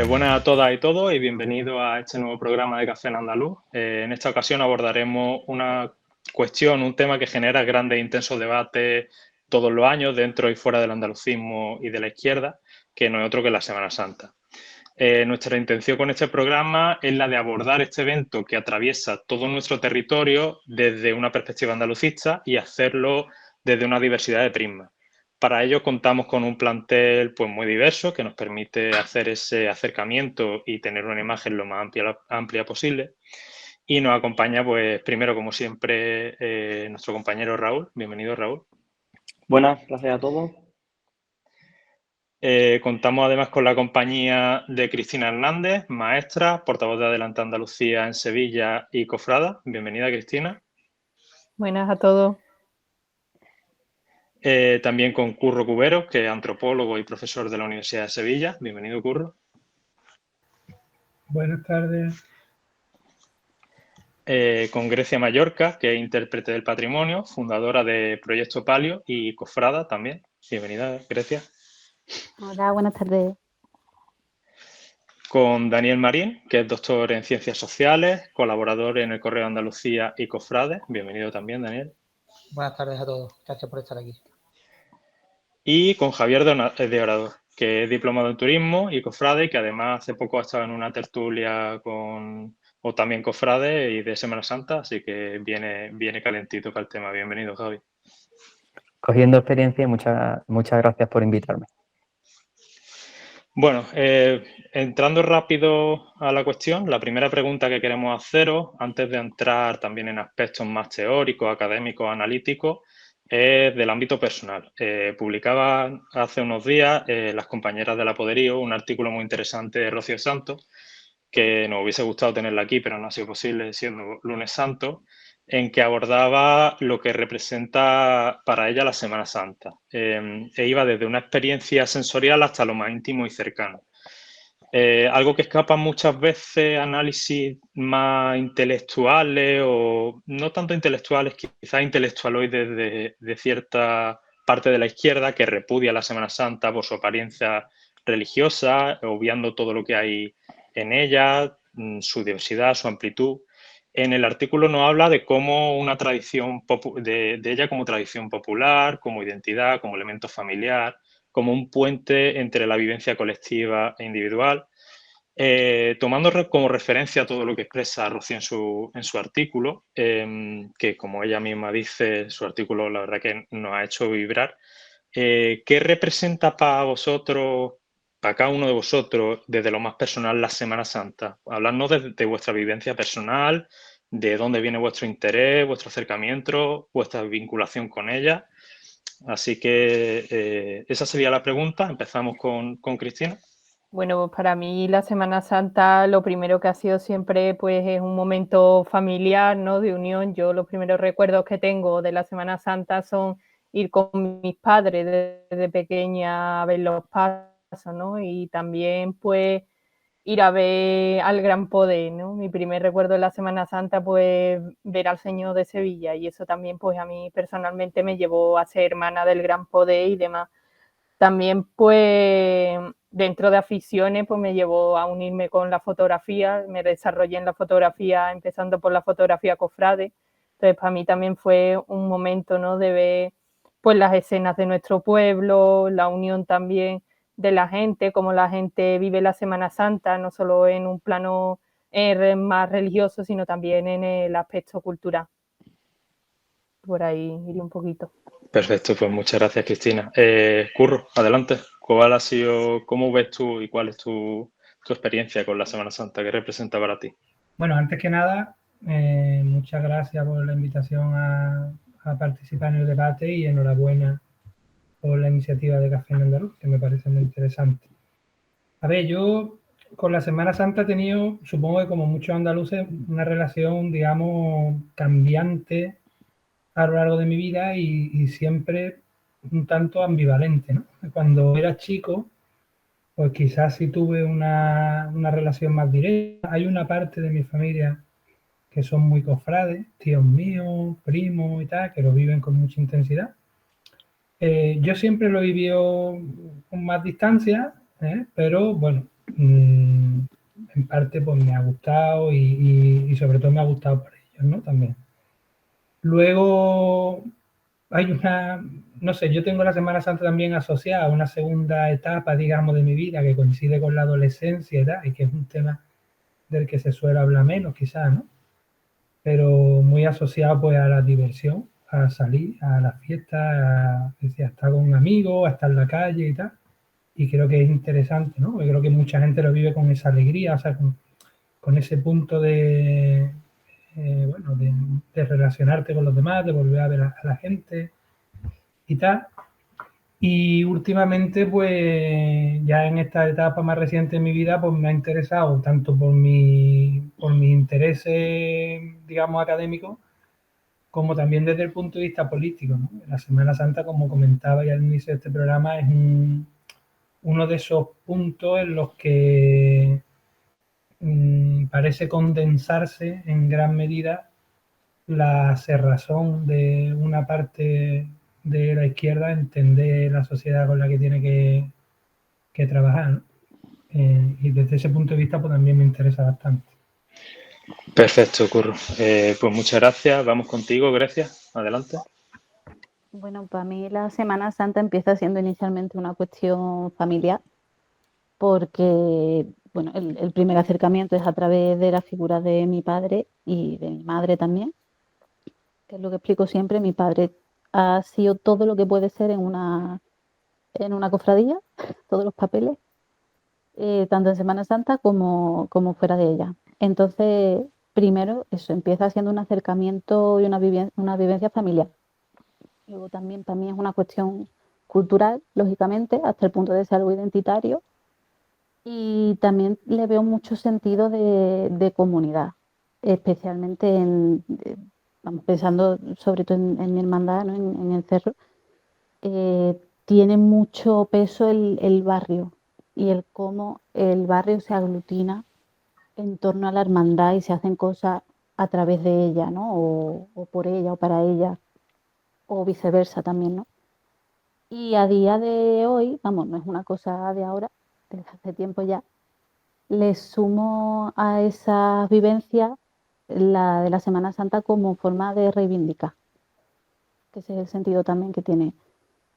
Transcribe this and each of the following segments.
Buenas a todas y todos y bienvenidos a este nuevo programa de Café en Andaluz. En esta ocasión abordaremos una cuestión, un tema que genera grandes e intensos debates todos los años dentro y fuera del andalucismo y de la izquierda, que no es otro que la Semana Santa. Nuestra intención con este programa es la de abordar este evento que atraviesa todo nuestro territorio desde una perspectiva andalucista y hacerlo desde una diversidad de prismas. Para ello contamos con un plantel pues, muy diverso que nos permite hacer ese acercamiento y tener una imagen lo más amplia posible. Y nos acompaña, pues primero, como siempre, nuestro compañero Raúl. Bienvenido, Raúl. Buenas, gracias a todos. Contamos además con la compañía de Cristina Hernández, maestra, portavoz de Adelante Andalucía en Sevilla y cofrada. Bienvenida, Cristina. Buenas a todos. También con Curro Cubero, que es antropólogo y profesor de la Universidad de Sevilla. Bienvenido, Curro. Buenas tardes. Con Grecia Mallorca, que es intérprete del patrimonio, fundadora de Proyecto Palio y cofrada también. Bienvenida, Grecia. Hola, buenas tardes. Con Daniel Marín, que es doctor en Ciencias Sociales, colaborador en el Correo de Andalucía y cofrade. Bienvenido también, Daniel. Buenas tardes a todos. Gracias por estar aquí. Y con Javier de Orador, que es diplomado en turismo y cofrade, y que además hace poco ha estado en una tertulia o también cofrade y de Semana Santa, así que viene calentito para el tema. Bienvenido, Javi. Cogiendo experiencia, muchas gracias por invitarme. Bueno, entrando rápido a la cuestión, la primera pregunta que queremos haceros, antes de entrar también en aspectos más teóricos, académicos, analíticos, es del ámbito personal. Publicaba hace unos días las compañeras de La Poderío un artículo muy interesante de Rocío Santos, que nos hubiese gustado tenerla aquí, pero no ha sido posible siendo lunes santo, en que abordaba lo que representa para ella la Semana Santa. E iba desde una experiencia sensorial hasta lo más íntimo y cercano. Algo que escapa muchas veces a análisis más intelectuales o no tanto intelectuales, quizás intelectualoides de cierta parte de la izquierda que repudia la Semana Santa por su apariencia religiosa, obviando todo lo que hay en ella, su diversidad, su amplitud. En el artículo nos habla de cómo una tradición, de ella como tradición popular, como identidad, como elemento familiar, como un puente entre la vivencia colectiva e individual, tomando como referencia todo lo que expresa Rocío en su artículo, que como ella misma dice, su artículo la verdad que nos ha hecho vibrar. ¿Qué representa para vosotros, para cada uno de vosotros, desde lo más personal, la Semana Santa? Hablarnos de vuestra vivencia personal, de dónde viene vuestro interés, vuestro acercamiento, vuestra vinculación con ella. Así que esa sería la pregunta. Empezamos con Cristina. Bueno, pues para mí la Semana Santa lo primero que ha sido siempre pues es un momento familiar, ¿no? De unión. Yo los primeros recuerdos que tengo de la Semana Santa son ir con mis padres desde pequeña a ver los pasos, ¿no? Y también pues ir a ver al Gran Poder, ¿no? Mi primer recuerdo de la Semana Santa pues ver al Señor de Sevilla y eso también pues a mí personalmente me llevó a ser hermana del Gran Poder y demás. También, pues, dentro de aficiones, pues me llevó a unirme con la fotografía, me desarrollé en la fotografía, empezando por la fotografía cofrade. Entonces, para mí también fue un momento, ¿no?, de ver, pues, las escenas de nuestro pueblo, la unión también de la gente, cómo la gente vive la Semana Santa, no solo en un plano más religioso, sino también en el aspecto cultural. Por ahí iría un poquito. Perfecto, pues muchas gracias, Cristina. Curro, adelante. ¿Cómo ves tú y cuál es tu experiencia con la Semana Santa? ¿Qué representa para ti? Bueno, antes que nada, muchas gracias por la invitación a participar en el debate y enhorabuena por la iniciativa de Café en Andaluz, que me parece muy interesante. A ver, yo con la Semana Santa he tenido, supongo que como muchos andaluces, una relación, digamos, cambiante a lo largo de mi vida y siempre un tanto ambivalente, ¿no? Cuando era chico, pues quizás sí tuve una relación más directa. Hay una parte de mi familia que son muy cofrades, tíos míos, primos y tal, que lo viven con mucha intensidad. Yo siempre lo he vivido con más distancia, pero bueno, en parte pues me ha gustado y sobre todo me ha gustado por ellos, ¿no? También. Luego hay no sé, yo tengo la Semana Santa también asociada a una segunda etapa, digamos, de mi vida que coincide con la adolescencia y tal, y que es un tema del que se suele hablar menos quizás, ¿no? Pero muy asociado pues a la diversión, a salir, a las fiestas, a estar con un amigo, a estar en la calle y tal. Y creo que es interesante, ¿no? Yo creo que mucha gente lo vive con esa alegría, o sea, con ese punto bueno, de relacionarte con los demás, de volver a ver a la gente y tal. Y últimamente, pues ya en esta etapa más reciente de mi vida, pues me ha interesado tanto por mis intereses, digamos, académicos, como también desde el punto de vista político, ¿no? La Semana Santa, como comentaba ya al inicio de este programa, es uno de esos puntos en los que parece condensarse en gran medida la cerrazón de una parte de la izquierda, entender la sociedad con la que tiene que trabajar, ¿no? Y desde ese punto de vista pues también me interesa bastante. Perfecto, Curro. Pues muchas gracias. Vamos contigo, Grecia. Adelante. Bueno, para mí la Semana Santa empieza siendo inicialmente una cuestión familiar, porque bueno, el primer acercamiento es a través de la figura de mi padre y de mi madre también, que es lo que explico siempre. Mi padre ha sido todo lo que puede ser en una cofradía, todos los papeles, tanto en Semana Santa como fuera de ella. Entonces, primero, eso empieza siendo un acercamiento y una vivencia familiar. Luego también para mí es una cuestión cultural, lógicamente, hasta el punto de ser algo identitario. Y también le veo mucho sentido de comunidad, especialmente vamos, pensando sobre todo en mi hermandad, ¿no? En el cerro. Tiene mucho peso el barrio y el cómo el barrio se aglutina en torno a la hermandad y se hacen cosas a través de ella, ¿no? O por ella o para ella, o viceversa también, ¿no? Y a día de hoy, vamos, no es una cosa de ahora, desde hace tiempo ya, le sumo a esa vivencia la de la Semana Santa como forma de reivindicar, que ese es el sentido también que tiene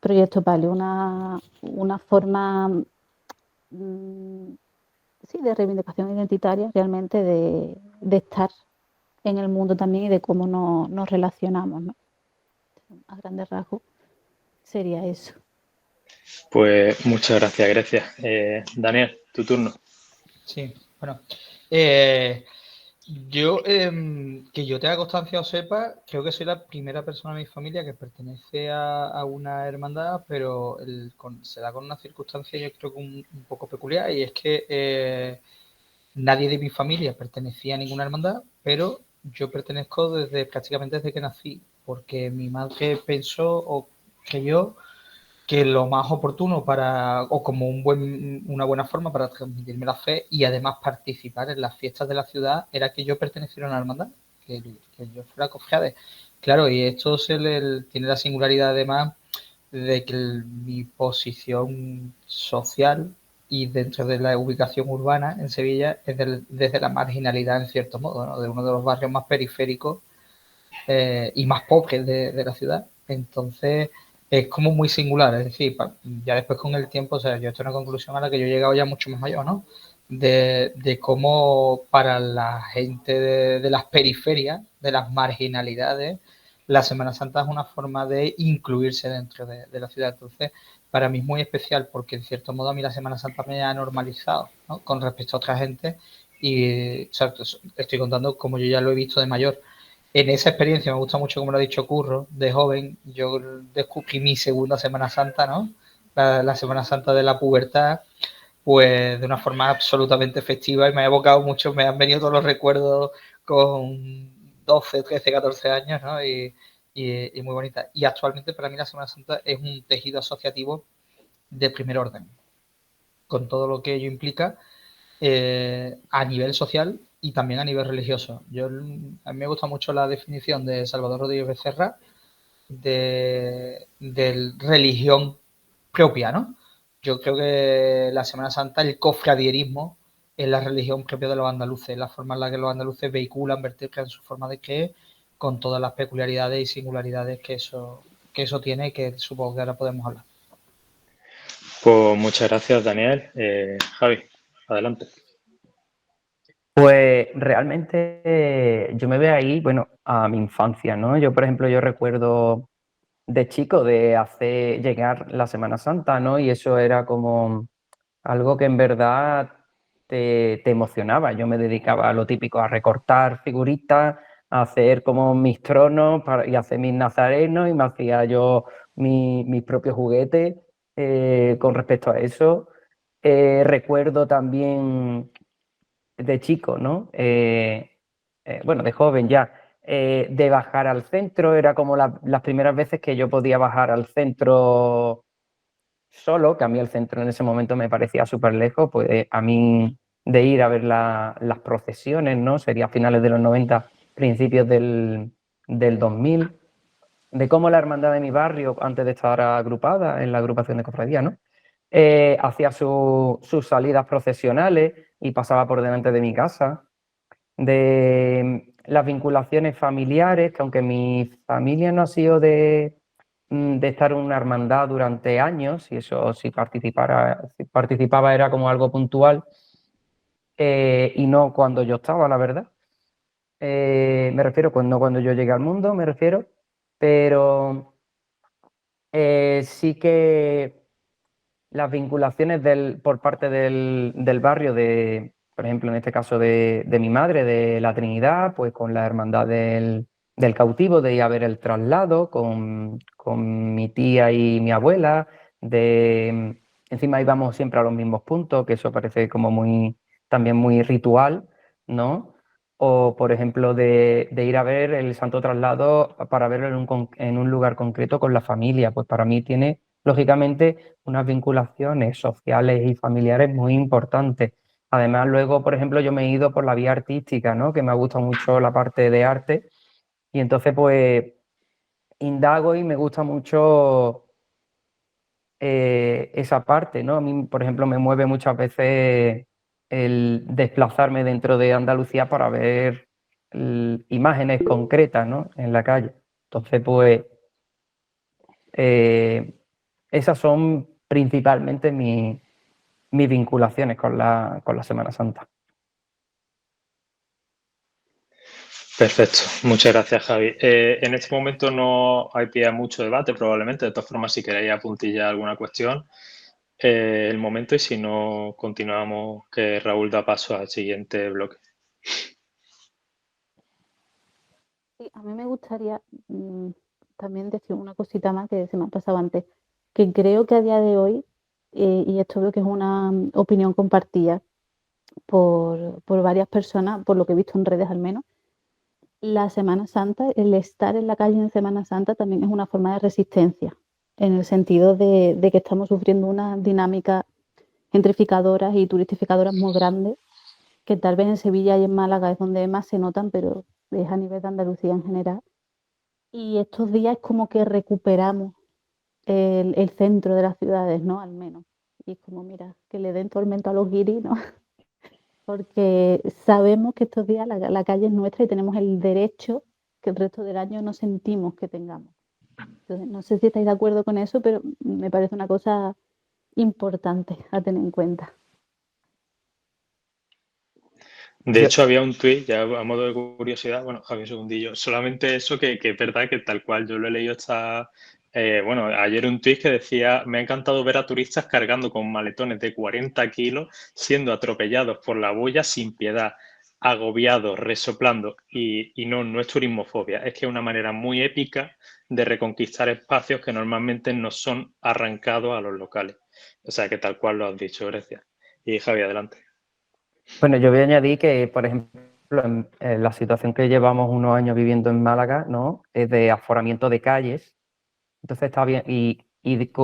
Proyecto Palio, una forma sí, de reivindicación identitaria realmente de estar en el mundo también y de cómo nos relacionamos, ¿no? A grandes rasgos sería eso. Pues muchas gracias, Grecia. Daniel, tu turno. Sí, bueno. Yo, que yo tenga constancia o sepa, creo que soy la primera persona en mi familia que pertenece a una hermandad, pero se da con una circunstancia yo creo que un poco peculiar, y es que nadie de mi familia pertenecía a ninguna hermandad, pero yo pertenezco prácticamente desde que nací, porque mi madre pensó o creyó que lo más oportuno o como una buena forma para transmitirme la fe y además participar en las fiestas de la ciudad era que yo perteneciera a una hermandad, que yo fuera cofrade. Claro, y esto tiene la singularidad además de que mi posición social y dentro de la ubicación urbana en Sevilla es desde la marginalidad en cierto modo, ¿no? De uno de los barrios más periféricos y más pobres de la ciudad. Entonces es como muy singular, es decir, ya después con el tiempo, o sea, yo estoy en una conclusión a la que yo he llegado ya mucho más mayor, ¿no? De cómo para la gente de las periferias, de las marginalidades, la Semana Santa es una forma de incluirse dentro de la ciudad. Entonces, para mí es muy especial porque, en cierto modo, a mí la Semana Santa me ha normalizado, ¿no? Con respecto a otra gente y, o sea, estoy contando como yo ya lo he visto de mayor. En esa experiencia me gusta mucho, como lo ha dicho Curro, de joven, yo descubrí mi segunda Semana Santa, ¿no? La Semana Santa de la pubertad, pues de una forma absolutamente festiva y me ha evocado mucho, me han venido todos los recuerdos con 12, 13, 14 años, ¿no? Y muy bonita. Y actualmente para mí la Semana Santa es un tejido asociativo de primer orden, con todo lo que ello implica a nivel social y también a nivel religioso. A mí me gusta mucho la definición de Salvador Rodríguez Becerra de religión propia, ¿no? Yo creo que la Semana Santa, el cofradierismo, es la religión propia de los andaluces, la forma en la que los andaluces vehiculan, vertebran su forma de creer, con todas las peculiaridades y singularidades que eso tiene y que supongo que ahora podemos hablar. Pues muchas gracias, Daniel. Javi, adelante. Pues realmente yo me veo ahí, bueno, a mi infancia, ¿no? Yo, por ejemplo, yo recuerdo de chico de hacer llegar la Semana Santa, ¿no? Y eso era como algo que en verdad te emocionaba. Yo me dedicaba a lo típico, a recortar figuritas, a hacer como mis tronos y hacer mis nazarenos y me hacía yo mis propios juguetes con respecto a eso. Recuerdo también de chico, ¿no? Bueno, de joven ya, de bajar al centro, era como las primeras veces que yo podía bajar al centro solo, que a mí el centro en ese momento me parecía súper lejos, pues a mí de ir a ver las procesiones, ¿no? Sería a finales de los 90, principios del 2000, de cómo la hermandad de mi barrio, antes de estar agrupada en la agrupación de cofradía, ¿no? Hacía sus salidas procesionales y pasaba por delante de mi casa, de las vinculaciones familiares, que aunque mi familia no ha sido de estar en una hermandad durante años, y eso si participaba era como algo puntual, y no cuando yo estaba, la verdad. Me refiero, no cuando yo llegué al mundo, me refiero, pero sí que las vinculaciones por parte del barrio, por ejemplo, en este caso de mi madre, de la Trinidad, pues con la hermandad del cautivo, de ir a ver el traslado, con mi tía y mi abuela, encima íbamos siempre a los mismos puntos, que eso parece como también muy ritual, ¿no? O, por ejemplo, de ir a ver el Santo Traslado para verlo en un lugar concreto con la familia, pues para mí tiene, lógicamente, unas vinculaciones sociales y familiares muy importantes. Además, luego, por ejemplo, yo me he ido por la vía artística, ¿no? Que me ha gustado mucho la parte de arte y entonces, pues, indago y me gusta mucho esa parte, ¿no? A mí, por ejemplo, me mueve muchas veces el desplazarme dentro de Andalucía para ver imágenes concretas, ¿no? En la calle. Entonces, pues, esas son principalmente mis vinculaciones con la Semana Santa. Perfecto, muchas gracias, Javi. En este momento no hay pie a mucho debate, probablemente. De todas formas, si queréis apuntillar alguna cuestión, el momento, y si no, continuamos, que Raúl da paso al siguiente bloque. Sí, a mí me gustaría también decir una cosita más que se me ha pasado antes, que creo que a día de hoy, y esto veo que es una opinión compartida por varias personas, por lo que he visto en redes al menos, la Semana Santa, el estar en la calle en Semana Santa también es una forma de resistencia, en el sentido de que estamos sufriendo una dinámica gentrificadoras y turistificadoras muy grandes, que tal vez en Sevilla y en Málaga es donde más se notan, pero es a nivel de Andalucía en general. Y estos días es como que recuperamos el centro de las ciudades, ¿no? Al menos. Y es como, mira, que le den tormento a los guiris, ¿no? Porque sabemos que estos días la calle es nuestra y tenemos el derecho que el resto del año no sentimos que tengamos. Entonces, no sé si estáis de acuerdo con eso, pero me parece una cosa importante a tener en cuenta. De hecho, había un tuit, ya a modo de curiosidad, bueno, Javi, un segundillo, solamente eso que es verdad que tal cual yo lo he leído bueno, ayer un tuit que decía, me ha encantado ver a turistas cargando con maletones de 40 kilos, siendo atropellados por la boya sin piedad, agobiados, resoplando, y no es turismofobia, es que es una manera muy épica de reconquistar espacios que normalmente no son arrancados a los locales. O sea, que tal cual lo has dicho, gracias. Y Javi, adelante. Bueno, yo voy a añadir que, por ejemplo, en la situación que llevamos unos años viviendo en Málaga, ¿no? Es de aforamiento de calles. Entonces está bien,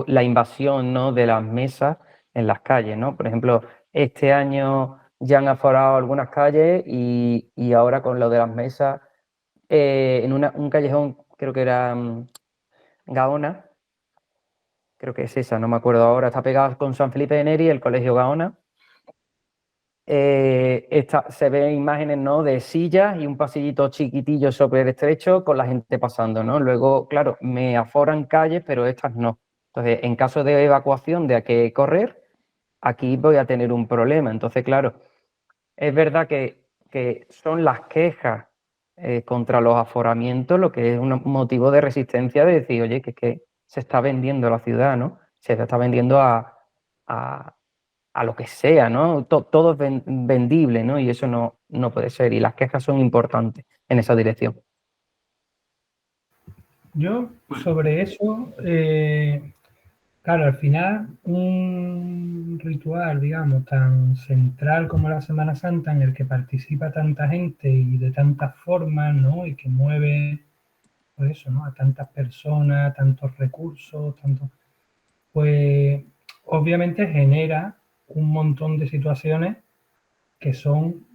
la invasión, ¿no? De las mesas en las calles, ¿no? Por ejemplo, este año ya han aforado algunas calles y ahora con lo de las mesas, en un callejón, creo que era Gaona, creo que es esa, no me acuerdo ahora, está pegada con San Felipe de Neri, el Colegio Gaona. Se ven imágenes, ¿no?, de sillas y un pasillito chiquitillo súper estrecho con la gente pasando, ¿no? Luego, claro, me aforan calles, pero estas no. Entonces, en caso de evacuación de a que correr, aquí voy a tener un problema. Entonces, claro, es verdad que son las quejas contra los aforamientos lo que es un motivo de resistencia de decir, oye, que se está vendiendo la ciudad, ¿no? Se está vendiendo a lo que sea, ¿no? Todo es vendible, ¿no? Y eso no puede ser. Y las quejas son importantes en esa dirección. Yo, sobre eso, claro, al final, un ritual, digamos, tan central como la Semana Santa, en el que participa tanta gente y de tantas formas, ¿no? Y que mueve, pues eso, ¿no?, a tantas personas, tantos recursos, pues obviamente genera un montón de situaciones que son,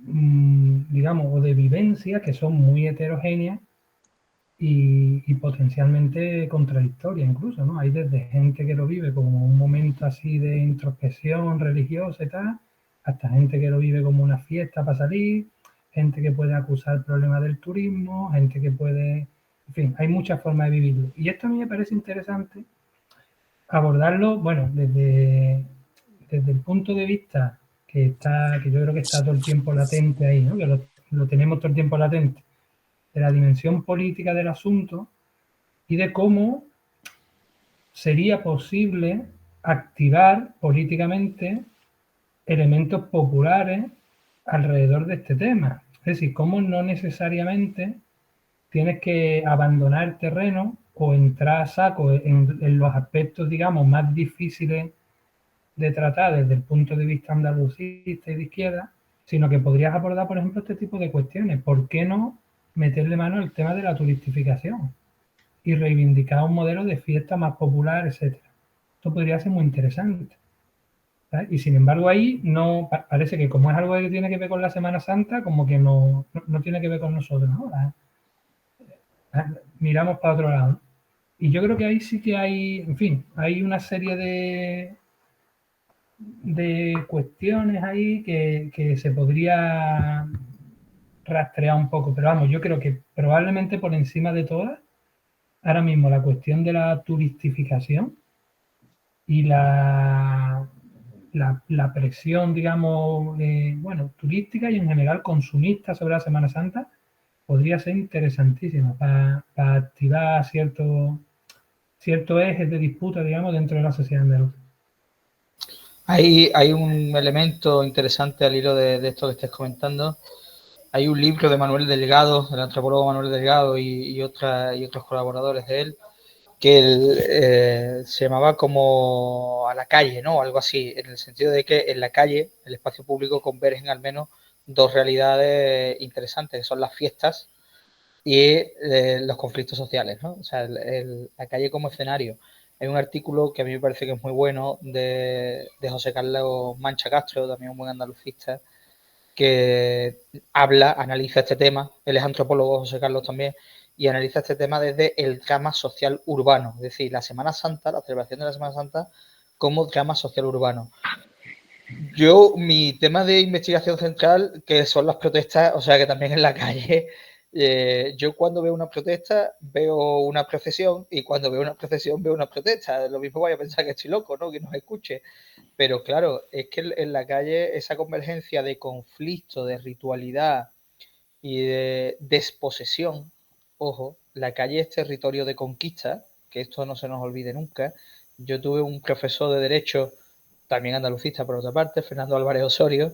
digamos, o de vivencias que son muy heterogéneas y potencialmente contradictorias incluso, ¿no? Hay desde gente que lo vive como un momento así de introspección religiosa y tal, hasta gente que lo vive como una fiesta para salir, gente que puede acusar el problema del turismo, gente que puede... En fin, hay muchas formas de vivirlo. Y esto a mí me parece interesante abordarlo, bueno, desde el punto de vista que yo creo que está todo el tiempo latente ahí, ¿no? Que lo tenemos todo el tiempo latente, de la dimensión política del asunto y de cómo sería posible activar políticamente elementos populares alrededor de este tema. Es decir, cómo no necesariamente tienes que abandonar terreno o entrar a saco en los aspectos, digamos, más difíciles de tratar desde el punto de vista andalucista y de izquierda, sino que podrías abordar, por ejemplo, este tipo de cuestiones. ¿Por qué no meterle mano al tema de la turistificación y reivindicar un modelo de fiesta más popular, etcétera? Esto podría ser muy interesante, ¿sabes? Y sin embargo ahí no parece que como es algo que tiene que ver con la Semana Santa, como que no tiene que ver con nosotros, ¿no? Miramos para otro lado, ¿no? Y yo creo que ahí sí que hay, en fin, hay una serie de cuestiones ahí que se podría rastrear un poco, pero vamos, yo creo que probablemente por encima de todas, ahora mismo la cuestión de la turistificación y la presión, digamos, bueno, turística y en general consumista sobre la Semana Santa podría ser interesantísima para activar ciertos ejes de disputa, digamos, dentro de la sociedad andaluza. Hay un elemento interesante al hilo de esto que estés comentando. Hay un libro de Manuel Delgado, del antropólogo Manuel Delgado y otros colaboradores de él, que se llamaba como A la calle, ¿no? Algo así, en el sentido de que en la calle, el espacio público, convergen al menos dos realidades interesantes, que son las fiestas y los conflictos sociales, ¿no? O sea, la calle como escenario. Hay un artículo que a mí me parece que es muy bueno de José Carlos Mancha Castro, también un buen andalucista, que analiza este tema. Él es antropólogo, José Carlos también, y analiza este tema desde el drama social urbano, es decir, la Semana Santa, la celebración de la Semana Santa como drama social urbano. Mi tema de investigación central, que son las protestas, o sea que también en la calle, yo cuando veo una protesta veo una procesión y cuando veo una procesión veo una protesta. Lo mismo voy a pensar que estoy loco, ¿no? Que nos escuche. Pero claro, es que en la calle esa convergencia de conflicto, de ritualidad y de desposesión, ojo, la calle es territorio de conquista, que esto no se nos olvide nunca. Yo tuve un profesor de Derecho, también andalucista por otra parte, Fernando Álvarez Osorio,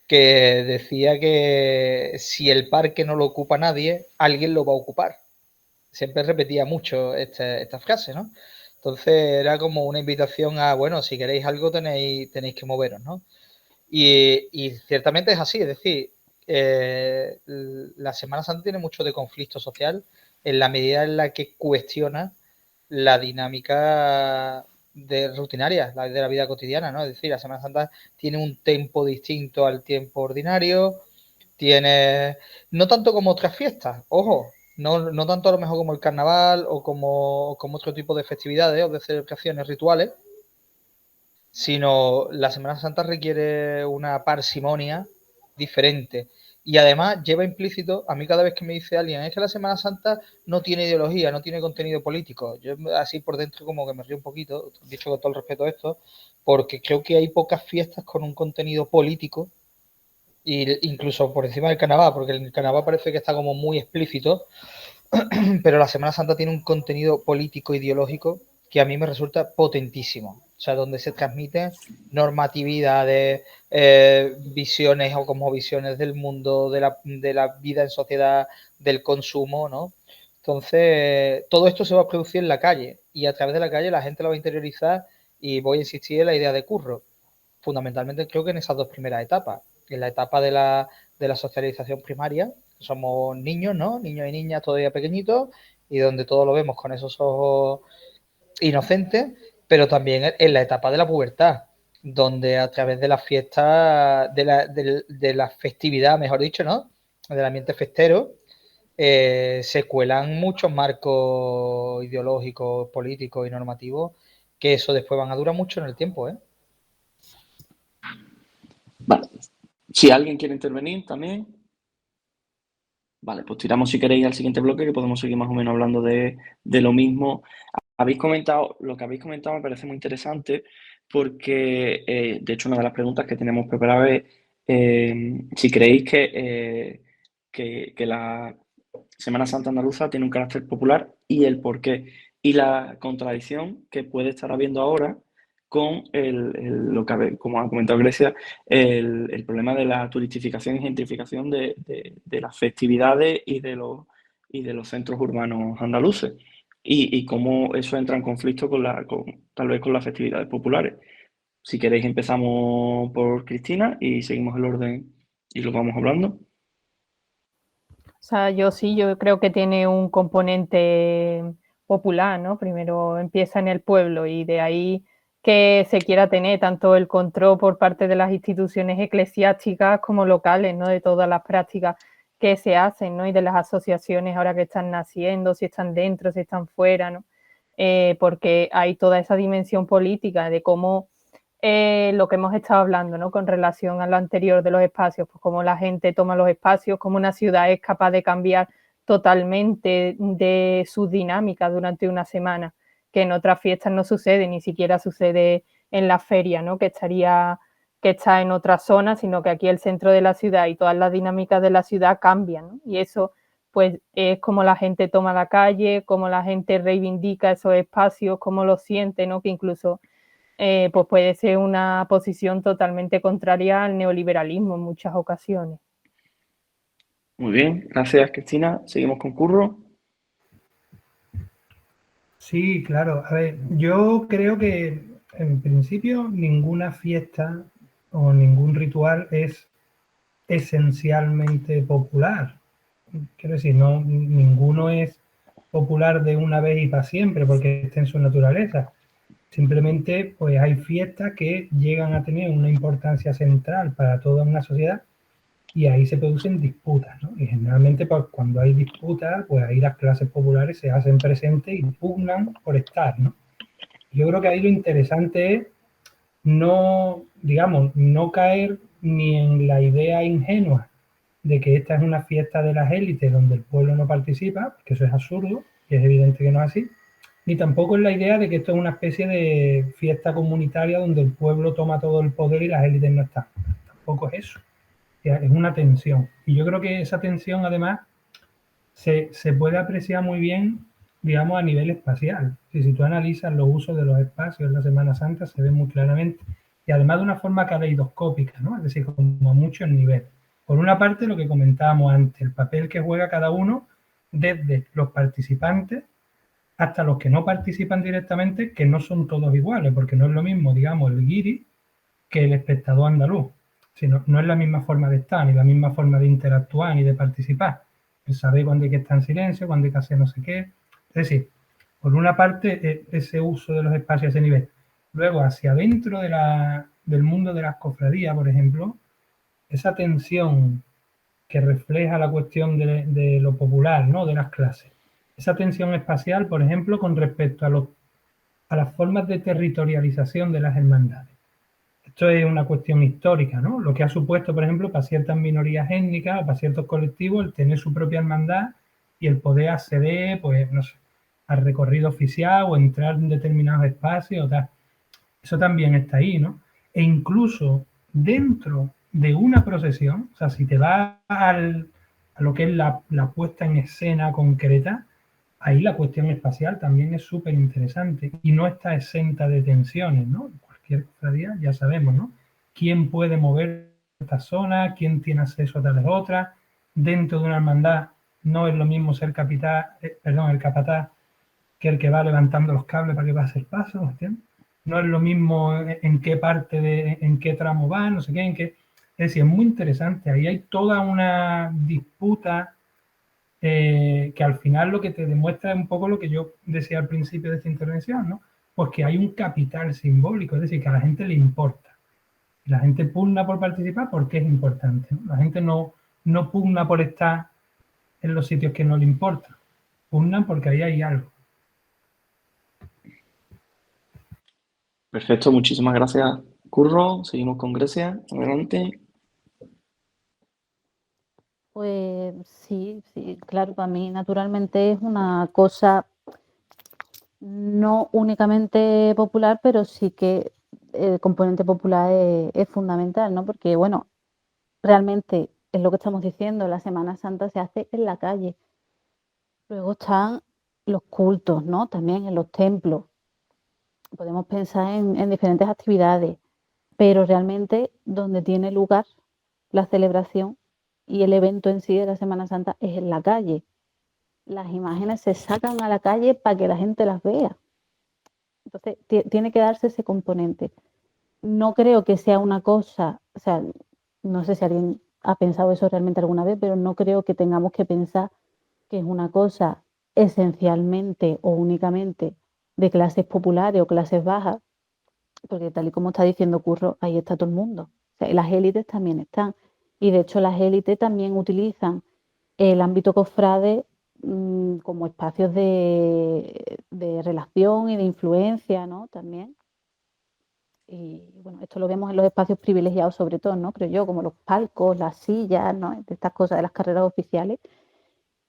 que decía que si el parque no lo ocupa nadie, alguien lo va a ocupar. Siempre repetía mucho esta frase, ¿no? Entonces era como una invitación a, bueno, si queréis algo tenéis que moveros, ¿no? Y ciertamente es así, es decir, la Semana Santa tiene mucho de conflicto social en la medida en la que cuestiona la dinámica rutinaria de la vida cotidiana, ¿no? Es decir, la Semana Santa tiene un tempo distinto al tiempo ordinario, tiene, no tanto como otras fiestas, ojo, No tanto a lo mejor como el carnaval o como otro tipo de festividades o de celebraciones rituales, sino la Semana Santa requiere una parsimonia diferente. Y además lleva implícito, a mí cada vez que me dice alguien, es que la Semana Santa no tiene ideología, no tiene contenido político. Yo así por dentro como que me río un poquito, dicho con todo el respeto a esto, porque creo que hay pocas fiestas con un contenido político, e incluso por encima del carnaval, porque el carnaval parece que está como muy explícito, pero la Semana Santa tiene un contenido político ideológico que a mí me resulta potentísimo. O sea, donde se transmiten normatividades, visiones o como visiones del mundo, de la vida en sociedad, del consumo, ¿no? Entonces, todo esto se va a producir en la calle y a través de la calle la gente lo va a interiorizar y voy a insistir en la idea de curro. Fundamentalmente creo que en esas dos primeras etapas. En la etapa de la socialización primaria, somos niños, ¿no? Niños y niñas todavía pequeñitos y donde todo lo vemos con esos ojos inocentes, pero también en la etapa de la pubertad, donde a través de las fiestas, de la festividad, mejor dicho, ¿no? Del ambiente festero, se cuelan muchos marcos ideológicos, políticos y normativos que eso después van a durar mucho en el tiempo, ¿eh? Vale. Si alguien quiere intervenir también. Vale, pues tiramos si queréis al siguiente bloque, que podemos seguir más o menos hablando de lo mismo. Lo que habéis comentado me parece muy interesante porque, de hecho, una de las preguntas que tenemos preparada es si creéis que la Semana Santa andaluza tiene un carácter popular y el por qué. Y la contradicción que puede estar habiendo ahora con lo que, como ha comentado Grecia, el problema de la turistificación y gentrificación de las festividades y de los centros urbanos andaluces y cómo eso entra en conflicto tal vez con las festividades populares. Si queréis empezamos por Cristina y seguimos el orden y lo vamos hablando. O sea, yo creo que tiene un componente popular, ¿no? Primero empieza en el pueblo y de ahí que se quiera tener tanto el control por parte de las instituciones eclesiásticas como locales, ¿no? De todas las prácticas que se hacen, ¿no? Y de las asociaciones ahora que están naciendo, si están dentro, si están fuera, ¿no? Porque hay toda esa dimensión política de cómo lo que hemos estado hablando, ¿no? Con relación a lo anterior de los espacios, pues cómo la gente toma los espacios, cómo una ciudad es capaz de cambiar totalmente de sus dinámicas durante una semana, que en otras fiestas no sucede, ni siquiera sucede en la feria, ¿no? Que está en otra zona, sino que aquí el centro de la ciudad y todas las dinámicas de la ciudad cambian, ¿no? Y eso pues es como la gente toma la calle, cómo la gente reivindica esos espacios, cómo lo siente, ¿no? Que incluso pues puede ser una posición totalmente contraria al neoliberalismo en muchas ocasiones. Muy bien, gracias Cristina. Seguimos con Curro. Sí, claro. A ver, yo creo que en principio ninguna fiesta o ningún ritual es esencialmente popular. Quiero decir, no, ninguno es popular de una vez y para siempre porque está en su naturaleza. Simplemente, pues hay fiestas que llegan a tener una importancia central para toda una sociedad y ahí se producen disputas, ¿no? Y generalmente, pues, cuando hay disputas, pues ahí las clases populares se hacen presentes y pugnan por estar, ¿no? Yo creo que ahí lo interesante es no, digamos, no caer ni en la idea ingenua de que esta es una fiesta de las élites donde el pueblo no participa, porque eso es absurdo y es evidente que no es así, ni tampoco en la idea de que esto es una especie de fiesta comunitaria donde el pueblo toma todo el poder y las élites no están. Tampoco es eso. Es una tensión. Y yo creo que esa tensión, además, se puede apreciar muy bien, digamos, a nivel espacial. Si tú analizas los usos de los espacios en la Semana Santa, se ve muy claramente. Y además de una forma caleidoscópica, ¿no? Es decir, como a muchos niveles. Por una parte, lo que comentábamos antes, el papel que juega cada uno desde los participantes hasta los que no participan directamente, que no son todos iguales, porque no es lo mismo, digamos, el guiri que el espectador andaluz. Sino, no es la misma forma de estar, ni la misma forma de interactuar, ni de participar. El saber cuándo hay que estar en silencio, cuándo hay que hacer no sé qué. Es decir, por una parte, ese uso de los espacios a ese nivel. Luego, hacia adentro del mundo de las cofradías, por ejemplo, esa tensión que refleja la cuestión de lo popular, ¿no? De las clases. Esa tensión espacial, por ejemplo, con respecto a las formas de territorialización de las hermandades. Esto es una cuestión histórica, ¿no? Lo que ha supuesto, por ejemplo, para ciertas minorías étnicas o para ciertos colectivos el tener su propia hermandad y el poder acceder, pues, no sé, al recorrido oficial o entrar en determinados espacios o tal. Eso también está ahí, ¿no? E incluso dentro de una procesión, o sea, si te vas a lo que es la puesta en escena concreta, ahí la cuestión espacial también es súper interesante y no está exenta de tensiones, ¿no? Cualquier cofradía ya sabemos, ¿no? ¿Quién puede mover esta zona? ¿Quién tiene acceso a tales otras? Dentro de una hermandad no es lo mismo ser el capataz que el que va levantando los cables para que pase el paso, ¿entiendes? No es lo mismo en qué parte, en qué tramo va, no sé qué, en qué... Es decir, es muy interesante. Ahí hay toda una disputa que al final lo que te demuestra es un poco lo que yo decía al principio de esta intervención, ¿no? Pues que hay un capital simbólico, es decir, que a la gente le importa. La gente pugna por participar porque es importante, ¿no? La gente no pugna por estar en los sitios que no le importan. Pugnan porque ahí hay algo. Perfecto, muchísimas gracias, Curro. Seguimos con Grecia. Adelante. Pues sí, sí, claro, para mí naturalmente es una cosa no únicamente popular, pero sí que el componente popular es fundamental, ¿no? Porque, bueno, realmente es lo que estamos diciendo, la Semana Santa se hace en la calle. Luego están los cultos, ¿no? También en los templos. Podemos pensar en diferentes actividades, pero realmente donde tiene lugar la celebración y el evento en sí de la Semana Santa es en la calle. Las imágenes se sacan a la calle para que la gente las vea. Entonces, tiene que darse ese componente. No creo que sea una cosa, o sea, no sé si alguien ha pensado eso realmente alguna vez, pero no creo que tengamos que pensar que es una cosa esencialmente o únicamente de clases populares o clases bajas, porque tal y como está diciendo Curro, ahí está todo el mundo. O sea, las élites también están. Y de hecho las élites también utilizan el ámbito cofrade como espacios de relación y de influencia, ¿no? También. Y bueno, esto lo vemos en los espacios privilegiados sobre todo, ¿no? Creo yo, como los palcos, las sillas, ¿no? De estas cosas de las carreras oficiales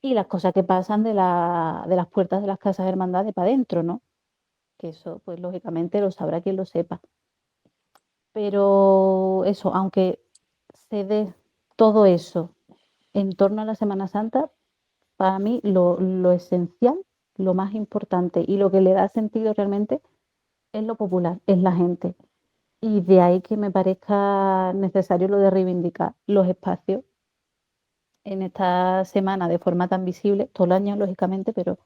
y las cosas que pasan de las puertas de las casas de hermandades para adentro, ¿no? Que eso, pues lógicamente lo sabrá quien lo sepa. Pero eso, aunque se dé todo eso en torno a la Semana Santa, para mí lo esencial, lo más importante y lo que le da sentido realmente es lo popular, es la gente. Y de ahí que me parezca necesario lo de reivindicar los espacios en esta semana de forma tan visible, todo el año lógicamente, pero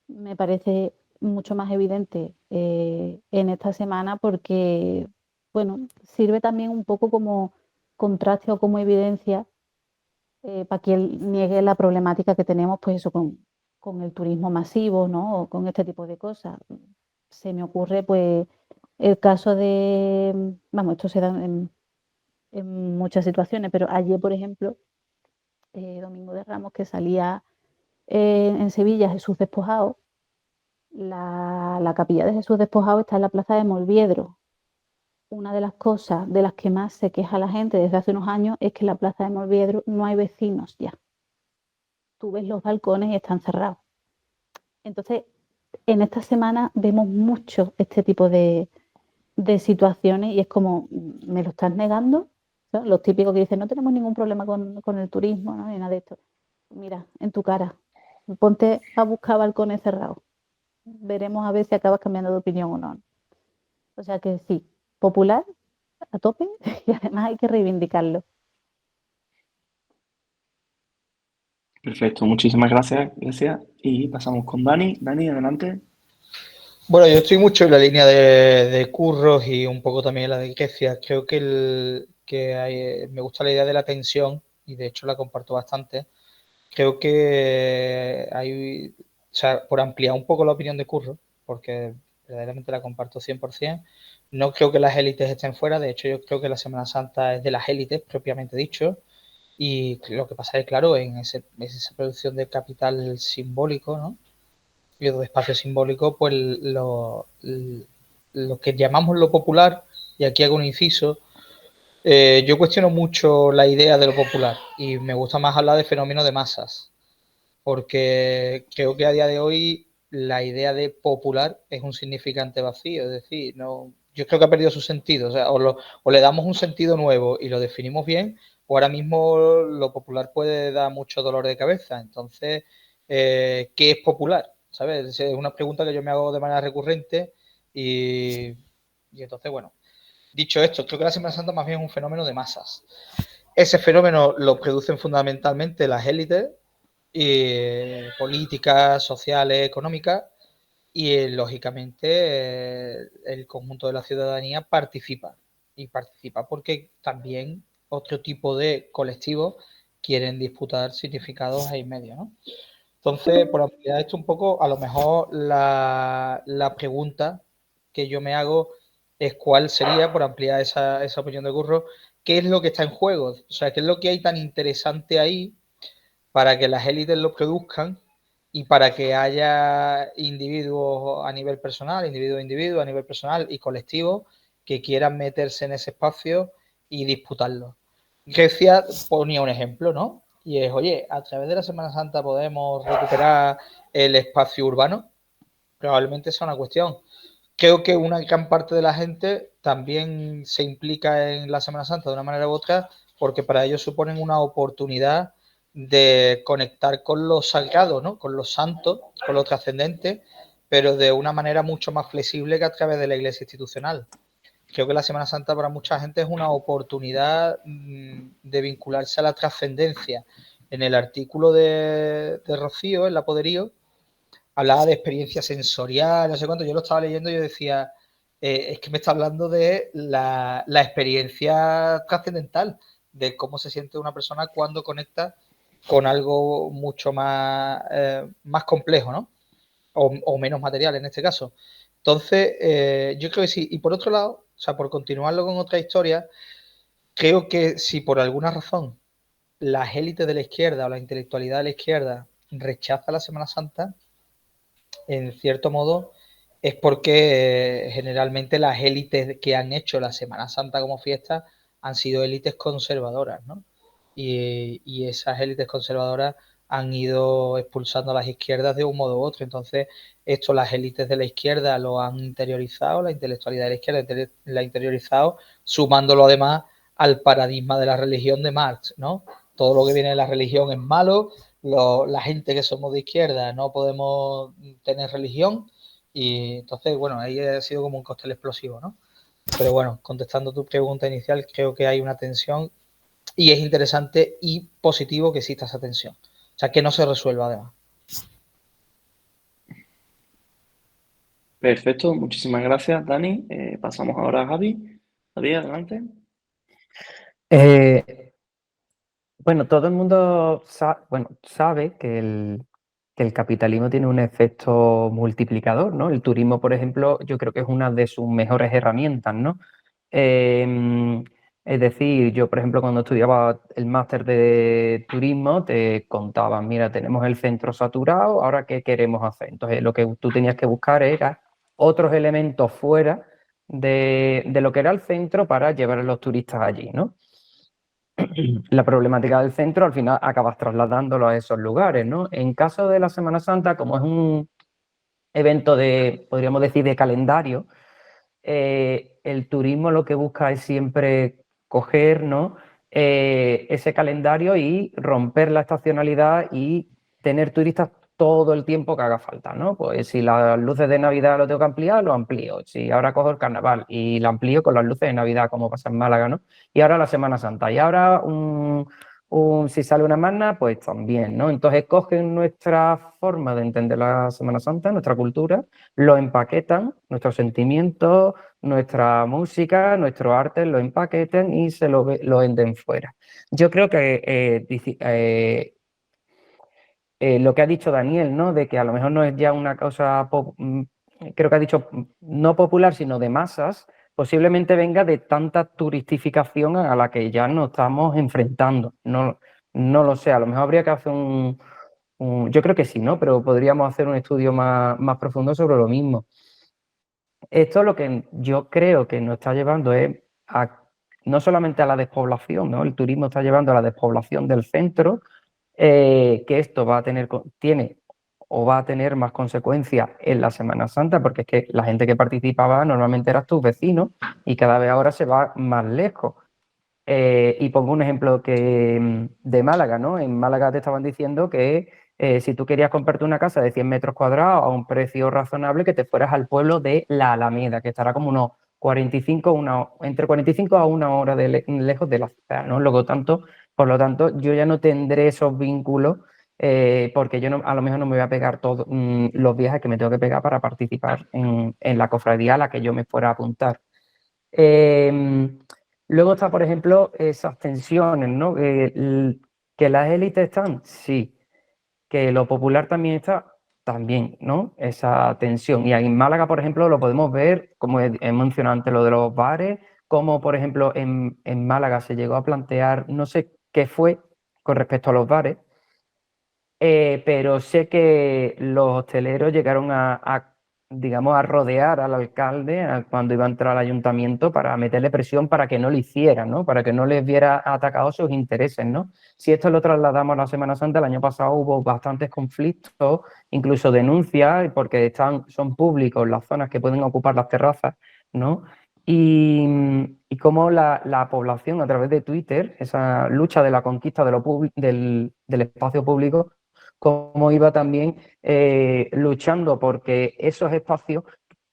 me parece mucho más evidente en esta semana porque, bueno, sirve también un poco como contraste o como evidencia para que él niegue la problemática que tenemos, pues eso, con el turismo masivo, ¿no? O con este tipo de cosas. Se me ocurre, pues, el caso de, vamos, esto se da en muchas situaciones, pero ayer, por ejemplo, Domingo de Ramos, que salía en Sevilla Jesús Despojado, la capilla de Jesús Despojado está en la plaza de Molviedro. Una de las cosas de las que más se queja la gente desde hace unos años es que en la plaza de Molviedro no hay vecinos ya. Tú ves los balcones y están cerrados. Entonces, en esta semana vemos mucho este tipo de situaciones y es como, ¿me lo estás negando? ¿No? Los típicos que dicen, no tenemos ningún problema con el turismo, ¿no? Ni nada de esto. Mira, en tu cara, ponte a buscar balcones cerrados. Veremos a ver si acabas cambiando de opinión o no. O sea que sí, popular a tope y además hay que reivindicarlo. Perfecto, muchísimas gracias, Grecia. Y pasamos con Dani. Dani, adelante. Bueno, yo estoy mucho en la línea de Curros y un poco también en la de Grecia. Creo que, me gusta la idea de la tensión y de hecho la comparto bastante. Creo que hay, o sea, por ampliar un poco la opinión de Curro, porque verdaderamente la comparto 100%, no creo que las élites estén fuera. De hecho, yo creo que la Semana Santa es de las élites, propiamente dicho. Y lo que pasa es, claro, en esa producción de capital simbólico, ¿no? Y de espacio simbólico, pues lo que llamamos lo popular, y aquí hago un inciso, yo cuestiono mucho la idea de lo popular y me gusta más hablar de fenómeno de masas, porque creo que a día de hoy la idea de popular es un significante vacío, es decir, no, yo creo que ha perdido su sentido, o sea, o le damos un sentido nuevo y lo definimos bien, o ahora mismo lo popular puede dar mucho dolor de cabeza. Entonces, ¿qué es popular? ¿Sabes? Es una pregunta que yo me hago de manera recurrente y entonces, bueno, dicho esto, creo que la Semana Santa más bien es un fenómeno de masas. Ese fenómeno lo producen fundamentalmente las élites políticas, sociales, económicas, y lógicamente el conjunto de la ciudadanía participa. Y participa porque también otro tipo de colectivos quieren disputar significados ahí en medio, ¿no? Entonces, por ampliar esto un poco, a lo mejor la pregunta que yo me hago es cuál sería, por ampliar esa opinión de Curro, qué es lo que está en juego, o sea, qué es lo que hay tan interesante ahí para que las élites lo produzcan y para que haya individuos a nivel personal, individuo a nivel personal y colectivo que quieran meterse en ese espacio y disputarlo. Grecia ponía un ejemplo, ¿no? Y es, oye, a través de la Semana Santa podemos recuperar el espacio urbano. Probablemente sea una cuestión. Creo que una gran parte de la gente también se implica en la Semana Santa de una manera u otra porque para ellos suponen una oportunidad de conectar con lo sagrado, ¿no? Con lo santo, con lo trascendente, pero de una manera mucho más flexible que a través de la iglesia institucional. Creo que la Semana Santa para mucha gente es una oportunidad de vincularse a la trascendencia. En el artículo de Rocío, en La Poderío, hablaba de experiencia sensorial, no sé cuánto. Yo lo estaba leyendo y yo decía, es que me está hablando de la experiencia trascendental, de cómo se siente una persona cuando conecta con algo mucho más, más complejo, ¿no? O menos material en este caso. Entonces, yo creo que sí. Y por otro lado, o sea, por continuarlo con otra historia, creo que si por alguna razón las élites de la izquierda o la intelectualidad de la izquierda rechaza la Semana Santa, en cierto modo es porque generalmente las élites que han hecho la Semana Santa como fiesta han sido élites conservadoras, ¿no? Y esas élites conservadoras han ido expulsando a las izquierdas de un modo u otro. Entonces, esto las élites de la izquierda lo han interiorizado, la intelectualidad de la izquierda la ha interiorizado, sumándolo además al paradigma de la religión de Marx, ¿no? Todo lo que viene de la religión es malo, la gente que somos de izquierda no podemos tener religión, y entonces, bueno, ahí ha sido como un cóctel explosivo, ¿no? Pero bueno, contestando tu pregunta inicial, creo que hay una tensión y es interesante y positivo que exista esa tensión. O sea, que no se resuelva además. Perfecto, muchísimas gracias, Dani. Pasamos ahora a Javi. Javi, adelante. Bueno, todo el mundo sabe que el capitalismo tiene un efecto multiplicador, ¿no? El turismo, por ejemplo, yo creo que es una de sus mejores herramientas, ¿no? Es decir, yo, por ejemplo, cuando estudiaba el máster de turismo, te contaban, mira, tenemos el centro saturado, ahora ¿qué queremos hacer? Entonces, lo que tú tenías que buscar era otros elementos fuera de lo que era el centro para llevar a los turistas allí, ¿no? La problemática del centro al final acabas trasladándolo a esos lugares, ¿no? En caso de la Semana Santa, como es un evento de, podríamos decir, de calendario, el turismo lo que busca es siempre coger, ¿no? Ese calendario y romper la estacionalidad y tener turistas todo el tiempo que haga falta, ¿no? Pues si las luces de Navidad lo tengo que ampliar, lo amplío. Si ahora cojo el carnaval y lo amplío con las luces de Navidad, como pasa en Málaga, ¿no? Y ahora la Semana Santa. Y ahora si sale una magna, pues también, ¿no? Entonces cogen nuestra forma de entender la Semana Santa, nuestra cultura, lo empaquetan, nuestros sentimientos, nuestra música, nuestro arte, lo empaquetan y se lo venden fuera. Yo creo que lo que ha dicho Daniel, ¿no? De que a lo mejor no es ya una cosa, creo que ha dicho no popular, sino de masas, posiblemente venga de tanta turistificación a la que ya nos estamos enfrentando. No No lo sé, a lo mejor habría que hacer yo creo que sí, ¿no? Pero podríamos hacer un estudio más profundo sobre lo mismo. Esto lo que yo creo que nos está llevando es no solamente a la despoblación, ¿no? El turismo está llevando a la despoblación del centro, que esto tiene o va a tener más consecuencias en la Semana Santa, porque es que la gente que participaba normalmente eras tus vecinos y cada vez ahora se va más lejos. Y pongo un ejemplo de Málaga, ¿no? En Málaga te estaban diciendo que si tú querías comprarte una casa de 100 metros cuadrados a un precio razonable, que te fueras al pueblo de La Alameda, que estará como unos 45, entre 45 a una hora lejos de la ciudad, ¿no? Por lo tanto, yo ya no tendré esos vínculos porque yo a lo mejor no me voy a pegar todos los viajes que me tengo que pegar para participar en la cofradía a la que yo me fuera a apuntar. Luego está, por ejemplo, esas tensiones, ¿no? Que las élites están, sí. Que lo popular también está, también, ¿no? Esa tensión. Y ahí en Málaga, por ejemplo, lo podemos ver, como he mencionado antes, lo de los bares, como, por ejemplo, en Málaga se llegó a plantear, no sé qué fue con respecto a los bares, pero sé que los hosteleros llegaron digamos, a rodear al alcalde cuando iba a entrar al ayuntamiento para meterle presión para que no lo hicieran, ¿no? Para que no les viera atacado sus intereses, ¿no? Si esto lo trasladamos a la Semana Santa, el año pasado hubo bastantes conflictos, incluso denuncias, porque son públicos las zonas que pueden ocupar las terrazas, ¿no? Y cómo la población, a través de Twitter, esa lucha de la conquista del espacio público, cómo iba también luchando porque esos espacios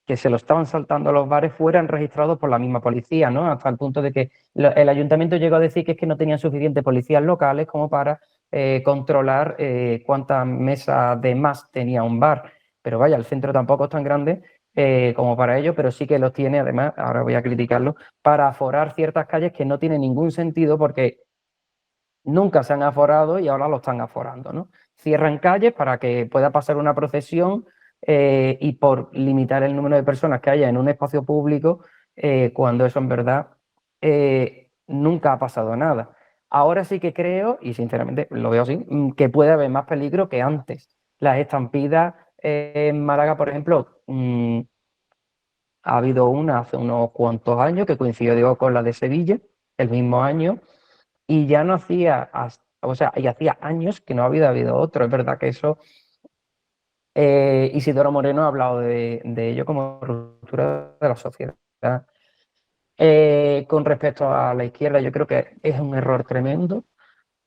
que se lo estaban saltando a los bares fueran registrados por la misma policía, ¿no? Hasta el punto de que el ayuntamiento llegó a decir que es que no tenían suficientes policías locales como para controlar cuántas mesas de más tenía un bar. Pero vaya, el centro tampoco es tan grande como para ello, pero sí que los tiene, además, ahora voy a criticarlo, para aforar ciertas calles que no tienen ningún sentido porque nunca se han aforado y ahora lo están aforando, ¿no? Cierran calles para que pueda pasar una procesión y por limitar el número de personas que haya en un espacio público, cuando eso en verdad nunca ha pasado nada. Ahora sí que creo, y sinceramente lo veo así, que puede haber más peligro que antes. Las estampidas en Málaga, por ejemplo, ha habido una hace unos cuantos años que coincidió, digo, con la de Sevilla, el mismo año, y ya no hacía, o sea, y hacía años que no había habido otro. Es verdad que eso, Isidoro Moreno ha hablado de ello como ruptura de la sociedad. Con respecto a la izquierda, yo creo que es un error tremendo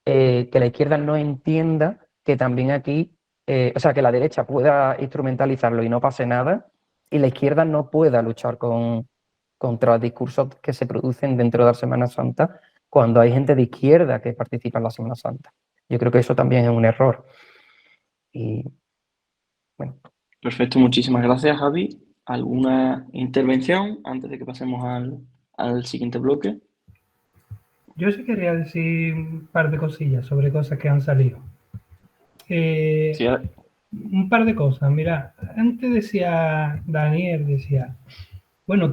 que la izquierda no entienda que también aquí, o sea, que la derecha pueda instrumentalizarlo y no pase nada, y la izquierda no pueda luchar contra discursos que se producen dentro de la Semana Santa cuando hay gente de izquierda que participa en la Semana Santa. Yo creo que eso también es un error. Y bueno. Perfecto, muchísimas gracias, Javi. ¿Alguna intervención antes de que pasemos al siguiente bloque? Yo sí quería decir un par de cosillas sobre cosas que han salido. Sí, un par de cosas. Mira, antes Daniel decía, bueno,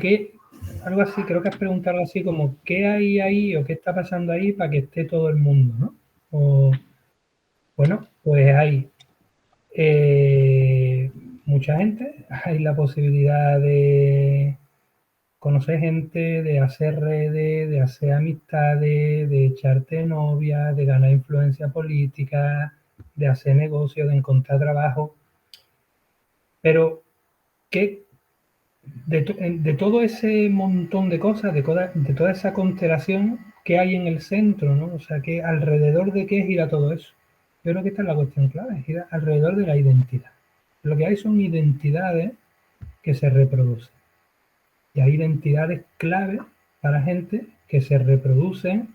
algo así, creo que has preguntado algo así como, ¿qué hay ahí o qué está pasando ahí para que esté todo el mundo, ¿no? Bueno, pues hay mucha gente, hay la posibilidad de conocer gente, de hacer redes, de hacer amistades, de echarte novia, de ganar influencia política, de hacer negocios, de encontrar trabajo. Pero, de todo ese montón de cosas, de toda esa constelación que hay en el centro, ¿no? O sea, que alrededor de qué gira todo eso. Yo creo que esta es la cuestión clave, gira alrededor de la identidad. Lo que hay son identidades que se reproducen. Y hay identidades clave para gente que se reproducen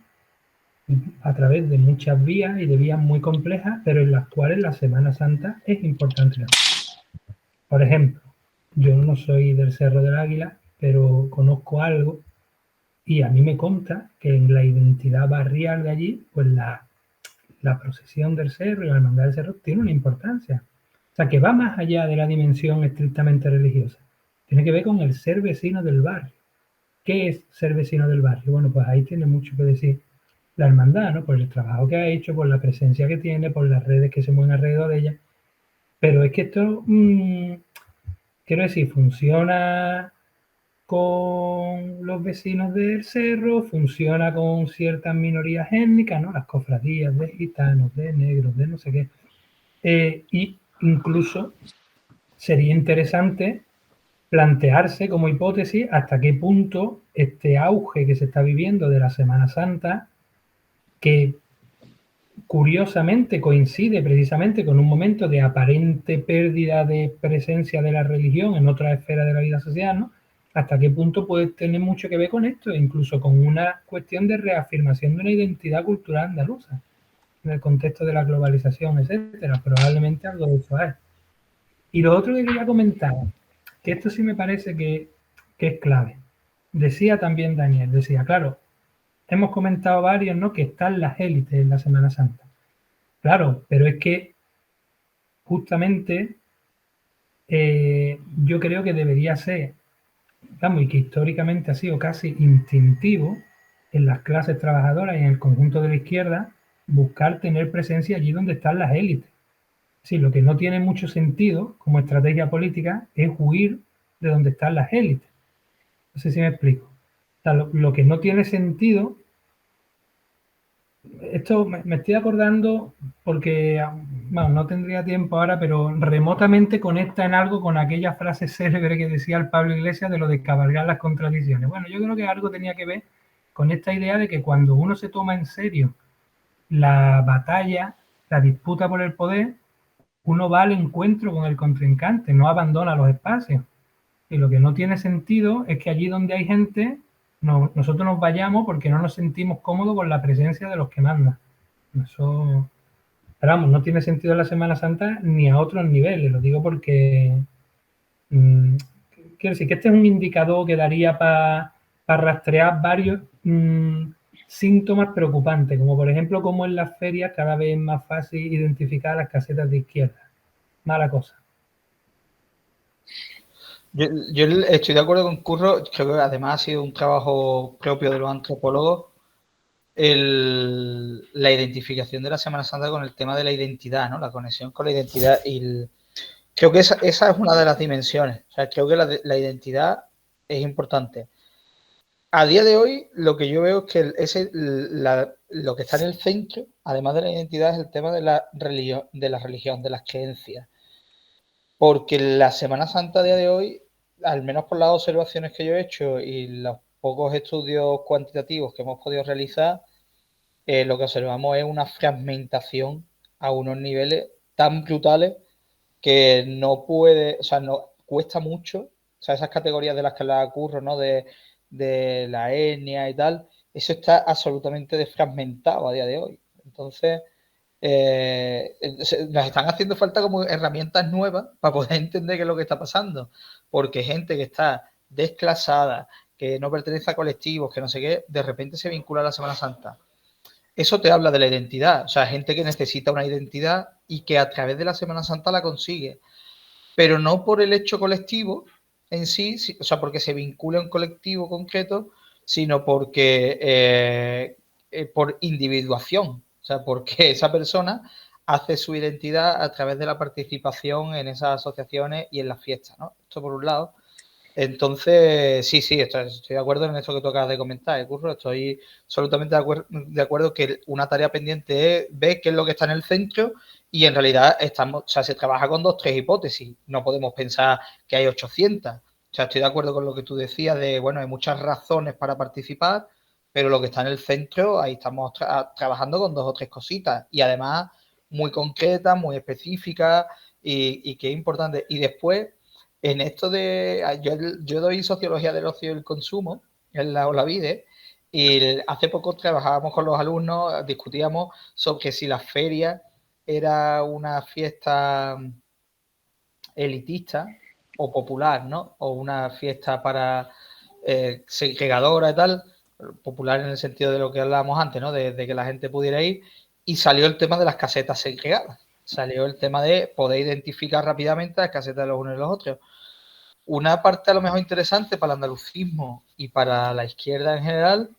a través de muchas vías y de vías muy complejas, pero en las cuales la Semana Santa es importante. Por ejemplo, yo no soy del Cerro del Águila, pero conozco algo y a mí me consta que en la identidad barrial de allí, pues la procesión del cerro y la hermandad del cerro tiene una importancia. O sea, que va más allá de la dimensión estrictamente religiosa. Tiene que ver con el ser vecino del barrio. ¿Qué es ser vecino del barrio? Bueno, pues ahí tiene mucho que decir la hermandad, ¿no? Por el trabajo que ha hecho, por la presencia que tiene, por las redes que se mueven alrededor de ella. Pero es que esto, quiero decir, funciona con los vecinos del cerro, funciona con ciertas minorías étnicas, ¿no? Las cofradías de gitanos, de negros, de no sé qué. Y incluso sería interesante plantearse como hipótesis hasta qué punto este auge que se está viviendo de la Semana Santa, que curiosamente coincide precisamente con un momento de aparente pérdida de presencia de la religión en otra esfera de la vida social, ¿no? Hasta qué punto puede tener mucho que ver con esto, e incluso con una cuestión de reafirmación de una identidad cultural andaluza, en el contexto de la globalización, etcétera. Probablemente algo de eso es. Y lo otro que quería comentar, que esto sí me parece que es clave. Decía también Daniel, decía, claro, hemos comentado varios, ¿no? Que están las élites en la Semana Santa. Claro, pero es que justamente yo creo que debería ser, vamos, y que históricamente ha sido casi instintivo en las clases trabajadoras y en el conjunto de la izquierda, buscar tener presencia allí donde están las élites. Sí, lo que no tiene mucho sentido como estrategia política es huir de donde están las élites. No sé si me explico. O sea, lo que no tiene sentido, esto me estoy acordando porque, bueno, no tendría tiempo ahora, pero remotamente conecta en algo con aquella frase célebre que decía el Pablo Iglesias de lo de cabalgar las contradicciones. Bueno, yo creo que algo tenía que ver con esta idea de que cuando uno se toma en serio la batalla, la disputa por el poder, uno va al encuentro con el contrincante, no abandona los espacios. Y lo que no tiene sentido es que allí donde hay gente, nosotros nos vayamos porque no nos sentimos cómodos con la presencia de los que mandan. Eso, pero vamos, no tiene sentido en la Semana Santa ni a otros niveles. Lo digo porque quiero decir que este es un indicador que daría para rastrear varios síntomas preocupantes, como por ejemplo como en las ferias cada vez es más fácil identificar las casetas de izquierda. Mala cosa. Yo estoy de acuerdo con Curro, creo que además ha sido un trabajo propio de los antropólogos la identificación de la Semana Santa con el tema de la identidad, ¿no? La conexión con la identidad y creo que esa es una de las dimensiones. O sea, creo que la identidad es importante. A día de hoy, lo que yo veo es que lo que está en el centro, además de la identidad, es el tema de la religión, de las creencias. Porque la Semana Santa a día de hoy, al menos por las observaciones que yo he hecho y los pocos estudios cuantitativos que hemos podido realizar, lo que observamos es una fragmentación a unos niveles tan brutales que no puede, o sea, no cuesta mucho, o sea, esas categorías de las que hablaba Curro, ¿no? De la etnia y tal, eso está absolutamente desfragmentado a día de hoy. Entonces, nos están haciendo falta como herramientas nuevas para poder entender qué es lo que está pasando, porque gente que está desclasada, que no pertenece a colectivos, que no sé qué, de repente se vincula a la Semana Santa. Eso te habla de la identidad, o sea, gente que necesita una identidad y que a través de la Semana Santa la consigue, pero no por el hecho colectivo en sí, o sea, porque se vincula a un colectivo concreto, sino porque por individuación, o sea, porque esa persona hace su identidad a través de la participación en esas asociaciones y en las fiestas, ¿no? Esto por un lado. Entonces, sí, estoy de acuerdo en esto que tú acabas de comentar, Curro. Estoy absolutamente de acuerdo que una tarea pendiente es ver qué es lo que está en el centro y en realidad se trabaja con 2-3 hipótesis. No podemos pensar que hay 800. O sea, estoy de acuerdo con lo que tú decías de, bueno, hay muchas razones para participar, pero lo que está en el centro, ahí estamos trabajando con 2 o 3 cositas y además muy concretas, muy específicas y que es importante. Y después, en esto yo doy sociología del ocio y el consumo en la Olavide y hace poco trabajábamos con los alumnos, discutíamos sobre si la feria era una fiesta elitista o popular, ¿no? O una fiesta para segregadora y tal, popular en el sentido de lo que hablábamos antes, ¿no? De que la gente pudiera ir y salió el tema de las casetas segregadas. Salió el tema de poder identificar rápidamente las casetas de los unos y los otros. Una parte a lo mejor interesante para el andalucismo y para la izquierda en general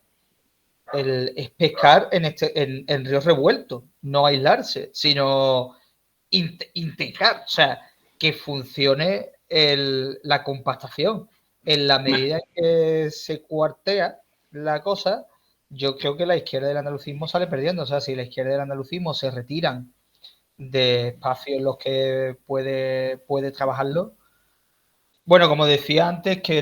es pescar en río revuelto, no aislarse, sino integrar, o sea, que funcione la compactación. En la medida que se cuartea la cosa, yo creo que la izquierda del andalucismo sale perdiendo. O sea, si la izquierda del andalucismo se retiran de espacios en los que puede trabajarlo. Bueno, como decía antes, que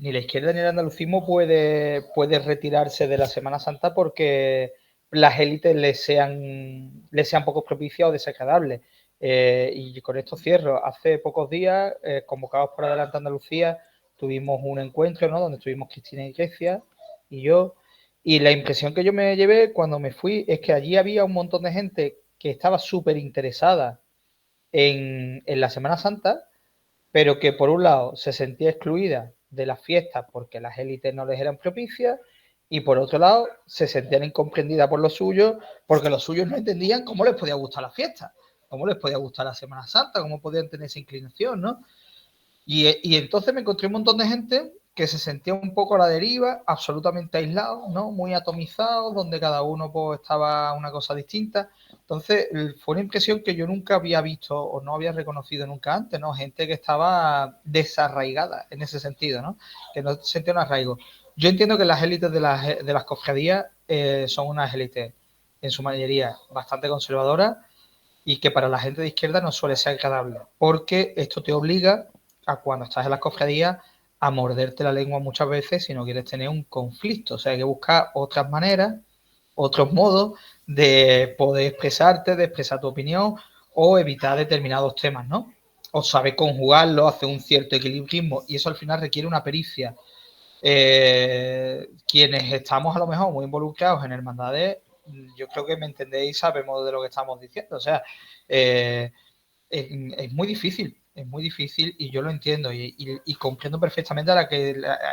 ni la izquierda ni el andalucismo puede retirarse de la Semana Santa porque las élites les sean poco propicias o desagradables. Y con esto cierro. Hace pocos días, convocados por Adelante Andalucía, tuvimos un encuentro, ¿no?, donde estuvimos Cristina Iglesias y yo. Y la impresión que yo me llevé cuando me fui es que allí había un montón de gente que estaba súper interesada en la Semana Santa, pero que por un lado se sentía excluida de las fiestas porque las élites no les eran propicias, y por otro lado se sentían incomprendidas por los suyos porque los suyos no entendían cómo les podía gustar la fiesta, cómo les podía gustar la Semana Santa, cómo podían tener esa inclinación, ¿no? Y entonces me encontré un montón de gente que se sentía un poco a la deriva, absolutamente aislados, ¿no?, muy atomizados, donde cada uno pues estaba una cosa distinta. Entonces fue una impresión que yo nunca había visto o no había reconocido nunca antes, ¿no? Gente que estaba desarraigada en ese sentido, ¿no?, que no sentía un arraigo. Yo entiendo que las élites de las cofradías son unas élites en su mayoría bastante conservadoras y que para la gente de izquierda no suele ser agradable, porque esto te obliga a, cuando estás en las cofradías, a morderte la lengua muchas veces si no quieres tener un conflicto. O sea, hay que buscar otras maneras, otros modos de poder expresarte, de expresar tu opinión o evitar determinados temas, ¿no? O saber conjugarlo, hacer un cierto equilibrismo, y eso al final requiere una pericia. Quienes estamos a lo mejor muy involucrados en hermandades, yo creo que me entendéis, sabemos de lo que estamos diciendo. O sea, es muy difícil, y yo lo entiendo y comprendo perfectamente a la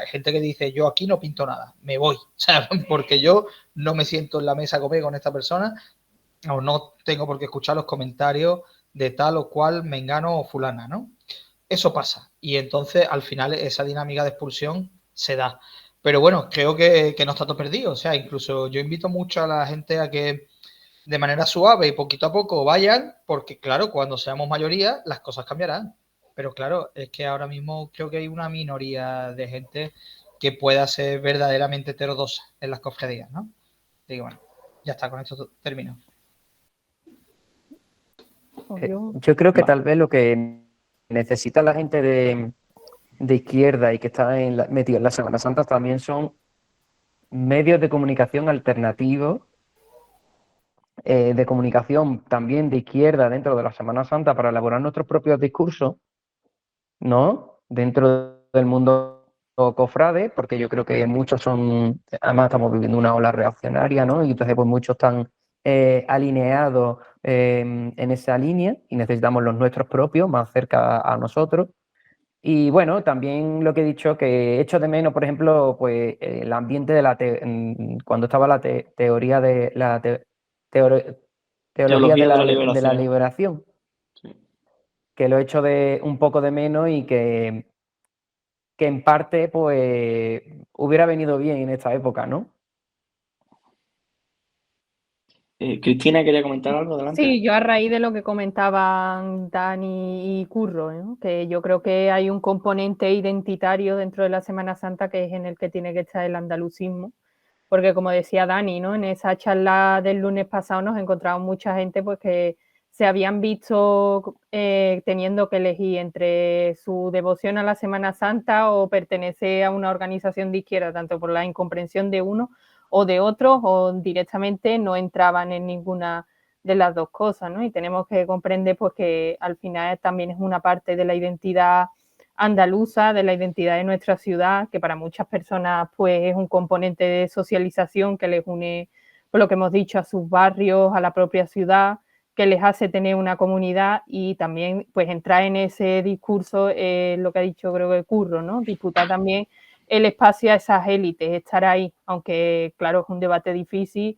gente que dice: yo aquí no pinto nada, me voy, o sea, porque yo no me siento en la mesa a comer con esta persona, o no tengo por qué escuchar los comentarios de tal o cual mengano o fulana, ¿no? Eso pasa, y entonces al final esa dinámica de expulsión se da. Pero bueno, creo que no está todo perdido. O sea, incluso yo invito mucho a la gente a que de manera suave y poquito a poco vayan, porque claro, cuando seamos mayoría las cosas cambiarán. Pero claro, es que ahora mismo creo que hay una minoría de gente que pueda ser verdaderamente heterodoxa en las cofradías, ¿no? Digo, bueno, ya está, con esto termino. Yo creo que tal vez lo que necesita la gente de izquierda y que está metido en la Semana Santa también son medios de comunicación alternativos, de comunicación también de izquierda dentro de la Semana Santa para elaborar nuestros propios discursos, ¿no?, dentro del mundo cofrade, porque yo creo que muchos son, además estamos viviendo una ola reaccionaria, ¿no?, y entonces pues muchos están alineados en esa línea y necesitamos los nuestros propios más cerca a nosotros. Y bueno, también lo que he dicho, que echo de menos, por ejemplo, pues el ambiente de cuando estaba la teoría de la teología de la liberación, Sí. que lo echo un poco de menos y que en parte pues hubiera venido bien en esta época, ¿no? Cristina, ¿quería comentar algo? Adelante. Sí, yo a raíz de lo que comentaban Dani y Curro, ¿no?, que yo creo que hay un componente identitario dentro de la Semana Santa que es en el que tiene que estar el andalucismo, porque como decía Dani, ¿no?, en esa charla del lunes pasado nos encontramos mucha gente pues que se habían visto teniendo que elegir entre su devoción a la Semana Santa o pertenecer a una organización de izquierda, tanto por la incomprensión de uno o de otros, o directamente no entraban en ninguna de las dos cosas, ¿no? Y tenemos que comprender pues que al final también es una parte de la identidad andaluza, de la identidad de nuestra ciudad, que para muchas personas pues es un componente de socialización que les une, por lo que hemos dicho, a sus barrios, a la propia ciudad, que les hace tener una comunidad, y también pues entrar en ese discurso, lo que ha dicho creo que Curro, ¿no?, disputar también el espacio a esas élites, estar ahí, aunque claro es un debate difícil.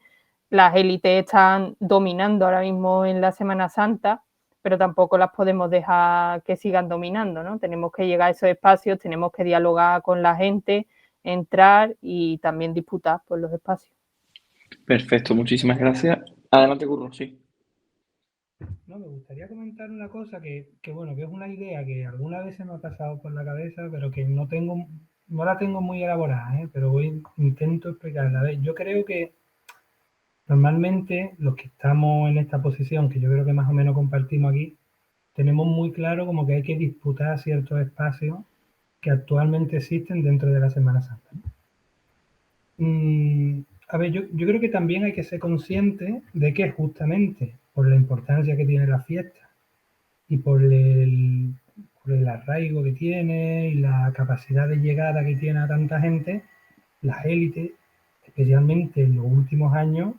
Las élites están dominando ahora mismo en la Semana Santa, pero tampoco las podemos dejar que sigan dominando, ¿no? Tenemos que llegar a esos espacios, tenemos que dialogar con la gente, entrar y también disputar por los espacios. Perfecto, muchísimas gracias. Adelante, Curro, sí. No, me gustaría comentar una cosa bueno, que es una idea que alguna vez se me ha pasado por la cabeza, pero que no la tengo muy elaborada, ¿eh? Pero intento explicarla. A ver, yo creo que normalmente los que estamos en esta posición, que yo creo que más o menos compartimos aquí, tenemos muy claro como que hay que disputar ciertos espacios que actualmente existen dentro de la Semana Santa, ¿no? A ver, yo creo que también hay que ser consciente de que justamente por la importancia que tiene la fiesta y por el arraigo que tiene y la capacidad de llegada que tiene a tanta gente, las élites, especialmente en los últimos años,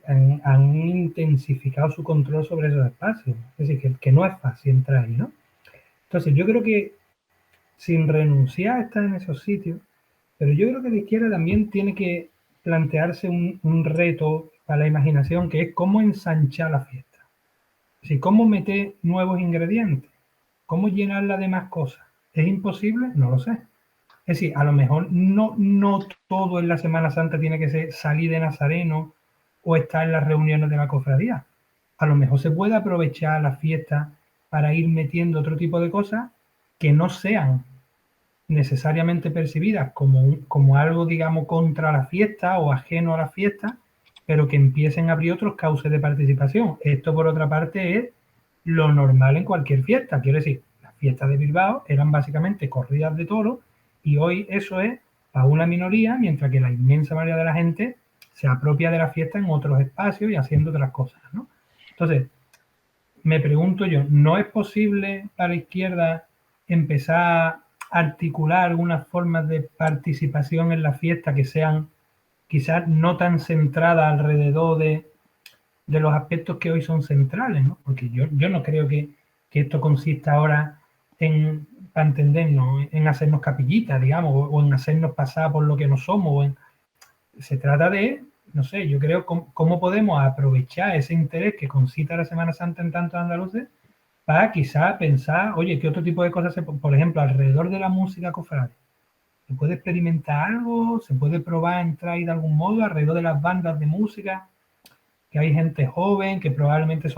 han intensificado su control sobre esos espacios. Es decir, que no es fácil entrar ahí, ¿no? Entonces, yo creo que sin renunciar a estar en esos sitios, pero yo creo que la izquierda también tiene que plantearse un reto para la imaginación, que es cómo ensanchar la fiesta. Es decir, cómo meter nuevos ingredientes, cómo llenarla de más cosas. ¿Es imposible? No lo sé. Es decir, a lo mejor no todo en la Semana Santa tiene que ser salir de Nazareno o estar en las reuniones de la cofradía. A lo mejor se puede aprovechar la fiesta para ir metiendo otro tipo de cosas que no sean necesariamente percibidas como algo, digamos, contra la fiesta o ajeno a la fiesta, pero que empiecen a abrir otros cauces de participación. Esto, por otra parte, es lo normal en cualquier fiesta. Quiero decir, las fiestas de Bilbao eran básicamente corridas de toros y hoy eso es para una minoría, mientras que la inmensa mayoría de la gente se apropia de la fiesta en otros espacios y haciendo otras cosas, ¿no? Entonces, me pregunto yo, ¿no es posible para la izquierda empezar a articular algunas formas de participación en la fiesta que sean quizás no tan centradas alrededor de los aspectos que hoy son centrales, ¿no? Porque yo no creo que esto consista ahora en, para entendernos, en hacernos capillitas, digamos, o en hacernos pasar por lo que no somos. Se trata de, no sé, yo creo cómo podemos aprovechar ese interés que concita la Semana Santa en tantos andaluces para quizás pensar, oye, ¿qué otro tipo de cosas por ejemplo, alrededor de la música cofrade? ¿Se puede experimentar algo? ¿Se puede probar a entrar ahí de algún modo alrededor de las bandas de música? Que hay gente joven, que probablemente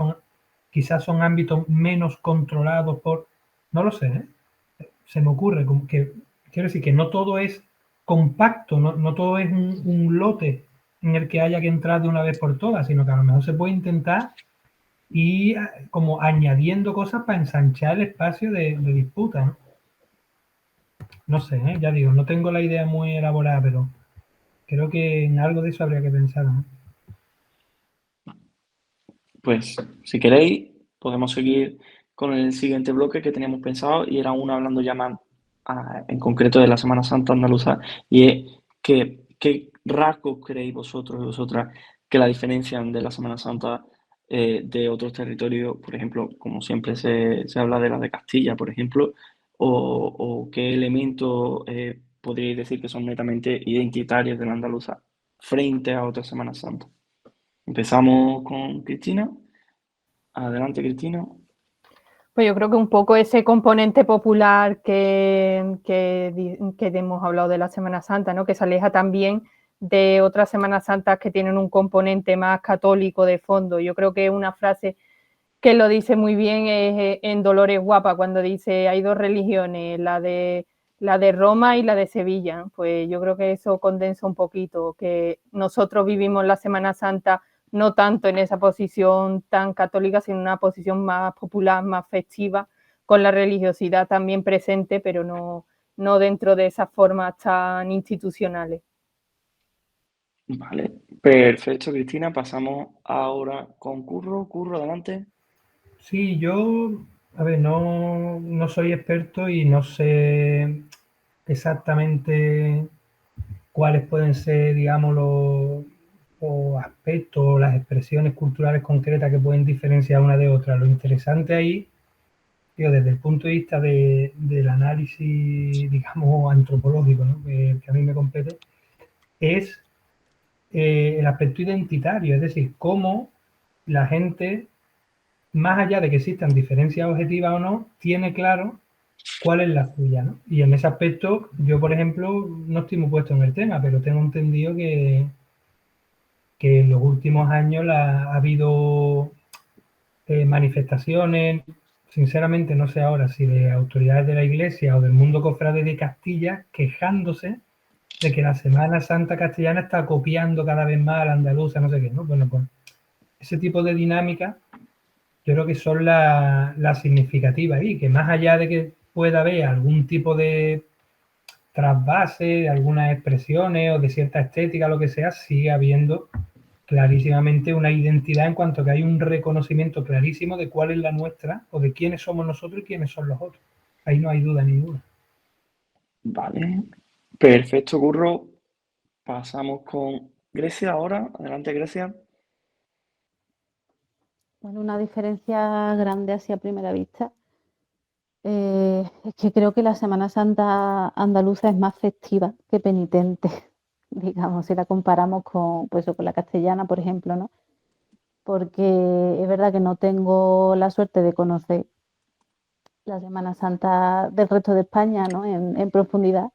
quizás son ámbitos menos controlados por, no lo sé, ¿eh? Se me ocurre, como que, quiero decir que no todo es compacto, no todo es un lote en el que haya que entrar de una vez por todas, sino que a lo mejor se puede intentar ir como añadiendo cosas para ensanchar el espacio de disputa, ¿no? No sé, ¿eh? Ya digo, no tengo la idea muy elaborada, pero creo que en algo de eso habría que pensar, ¿no? Pues si queréis, podemos seguir con el siguiente bloque que teníamos pensado y era uno hablando ya más en concreto de la Semana Santa andaluza y es qué rasgos creéis vosotros y vosotras que la diferencian de la Semana Santa de otros territorios, por ejemplo, como siempre se habla de la de Castilla, por ejemplo, o qué elementos podríais decir que son netamente identitarios de la andaluza frente a otras Semanas Santas. Empezamos con Cristina. Adelante, Cristina. Pues yo creo que un poco ese componente popular que hemos hablado de la Semana Santa, ¿no? Que se aleja también de otras Semanas Santas que tienen un componente más católico de fondo. Yo creo que una frase que lo dice muy bien es en Dolores Guapa, cuando dice hay dos religiones, la de Roma y la de Sevilla. Pues yo creo que eso condensa un poquito, que nosotros vivimos la Semana Santa no tanto en esa posición tan católica, sino en una posición más popular, más festiva, con la religiosidad también presente, pero no dentro de esas formas tan institucionales. Vale, perfecto, Cristina. Pasamos ahora con Curro. Curro, adelante. Sí, yo, a ver, no soy experto y no sé exactamente cuáles pueden ser, digamos, los aspectos o las expresiones culturales concretas que pueden diferenciar una de otra. Lo interesante ahí, digo, desde el punto de vista del análisis, digamos, antropológico, ¿no? que a mí me compete, es el aspecto identitario, es decir, cómo la gente, más allá de que existan diferencias objetivas o no, tiene claro cuál es la suya, ¿no? Y en ese aspecto, yo, por ejemplo, no estoy muy puesto en el tema, pero tengo entendido que en los últimos años ha habido manifestaciones, sinceramente no sé ahora si de autoridades de la Iglesia o del mundo cofrade de Castilla, quejándose de que la Semana Santa castellana está copiando cada vez más a la andaluza, no sé qué, ¿no? Bueno, pues ese tipo de dinámicas yo creo que son las significativas ahí, que más allá de que pueda haber algún tipo de trasvase, de algunas expresiones o de cierta estética, lo que sea, sigue habiendo clarísimamente una identidad en cuanto a que hay un reconocimiento clarísimo de cuál es la nuestra o de quiénes somos nosotros y quiénes son los otros. Ahí no hay duda ninguna. Vale, perfecto, Curro. Pasamos con Grecia ahora. Adelante, Grecia. Bueno, una diferencia grande así a primera vista es que creo que la Semana Santa andaluza es más festiva que penitente, digamos, si la comparamos con, pues, con la castellana, por ejemplo, ¿no? Porque es verdad que no tengo la suerte de conocer la Semana Santa del resto de España, ¿no? En profundidad,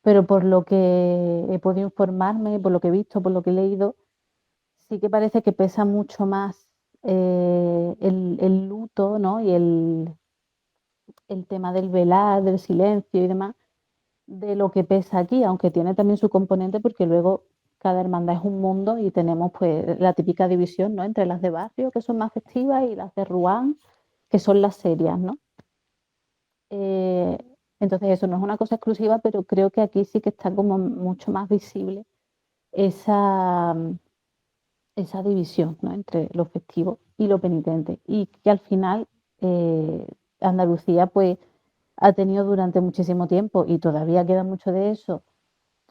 pero por lo que he podido informarme, por lo que he visto, por lo que he leído, sí que parece que pesa mucho más el luto, ¿no? Y el tema del velar, del silencio y demás, de lo que pesa aquí, aunque tiene también su componente porque luego cada hermandad es un mundo y tenemos pues la típica división, ¿no? Entre las de barrio, que son más festivas, y las de Ruán, que son las serias, ¿no? Eh, entonces eso no es una cosa exclusiva, pero creo que aquí sí que está como mucho más visible esa, esa división, ¿no? Entre lo festivo y lo penitente. Y que al final Andalucía pues ha tenido durante muchísimo tiempo, y todavía queda mucho de eso,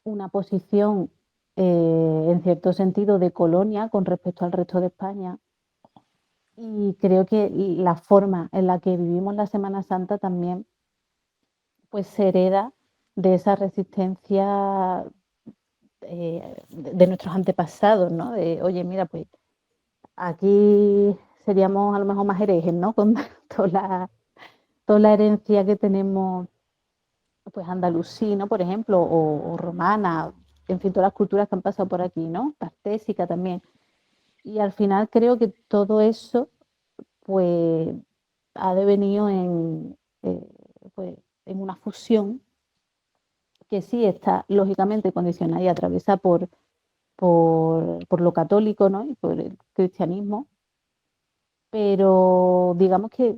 una posición en cierto sentido de colonia con respecto al resto de España. Y creo que la forma en la que vivimos la Semana Santa también pues se hereda de esa resistencia de nuestros antepasados, ¿no? De, oye, mira, pues aquí seríamos a lo mejor más herejes, ¿no? Con toda la herencia que tenemos, pues andalusí, ¿no? Por ejemplo, o romana, en fin, todas las culturas que han pasado por aquí, ¿no? Tartésica también. Y al final creo que todo eso, pues, ha devenido pues, en una fusión que sí está lógicamente condicionada y atravesada por lo católico, ¿no? Y por el cristianismo, pero digamos que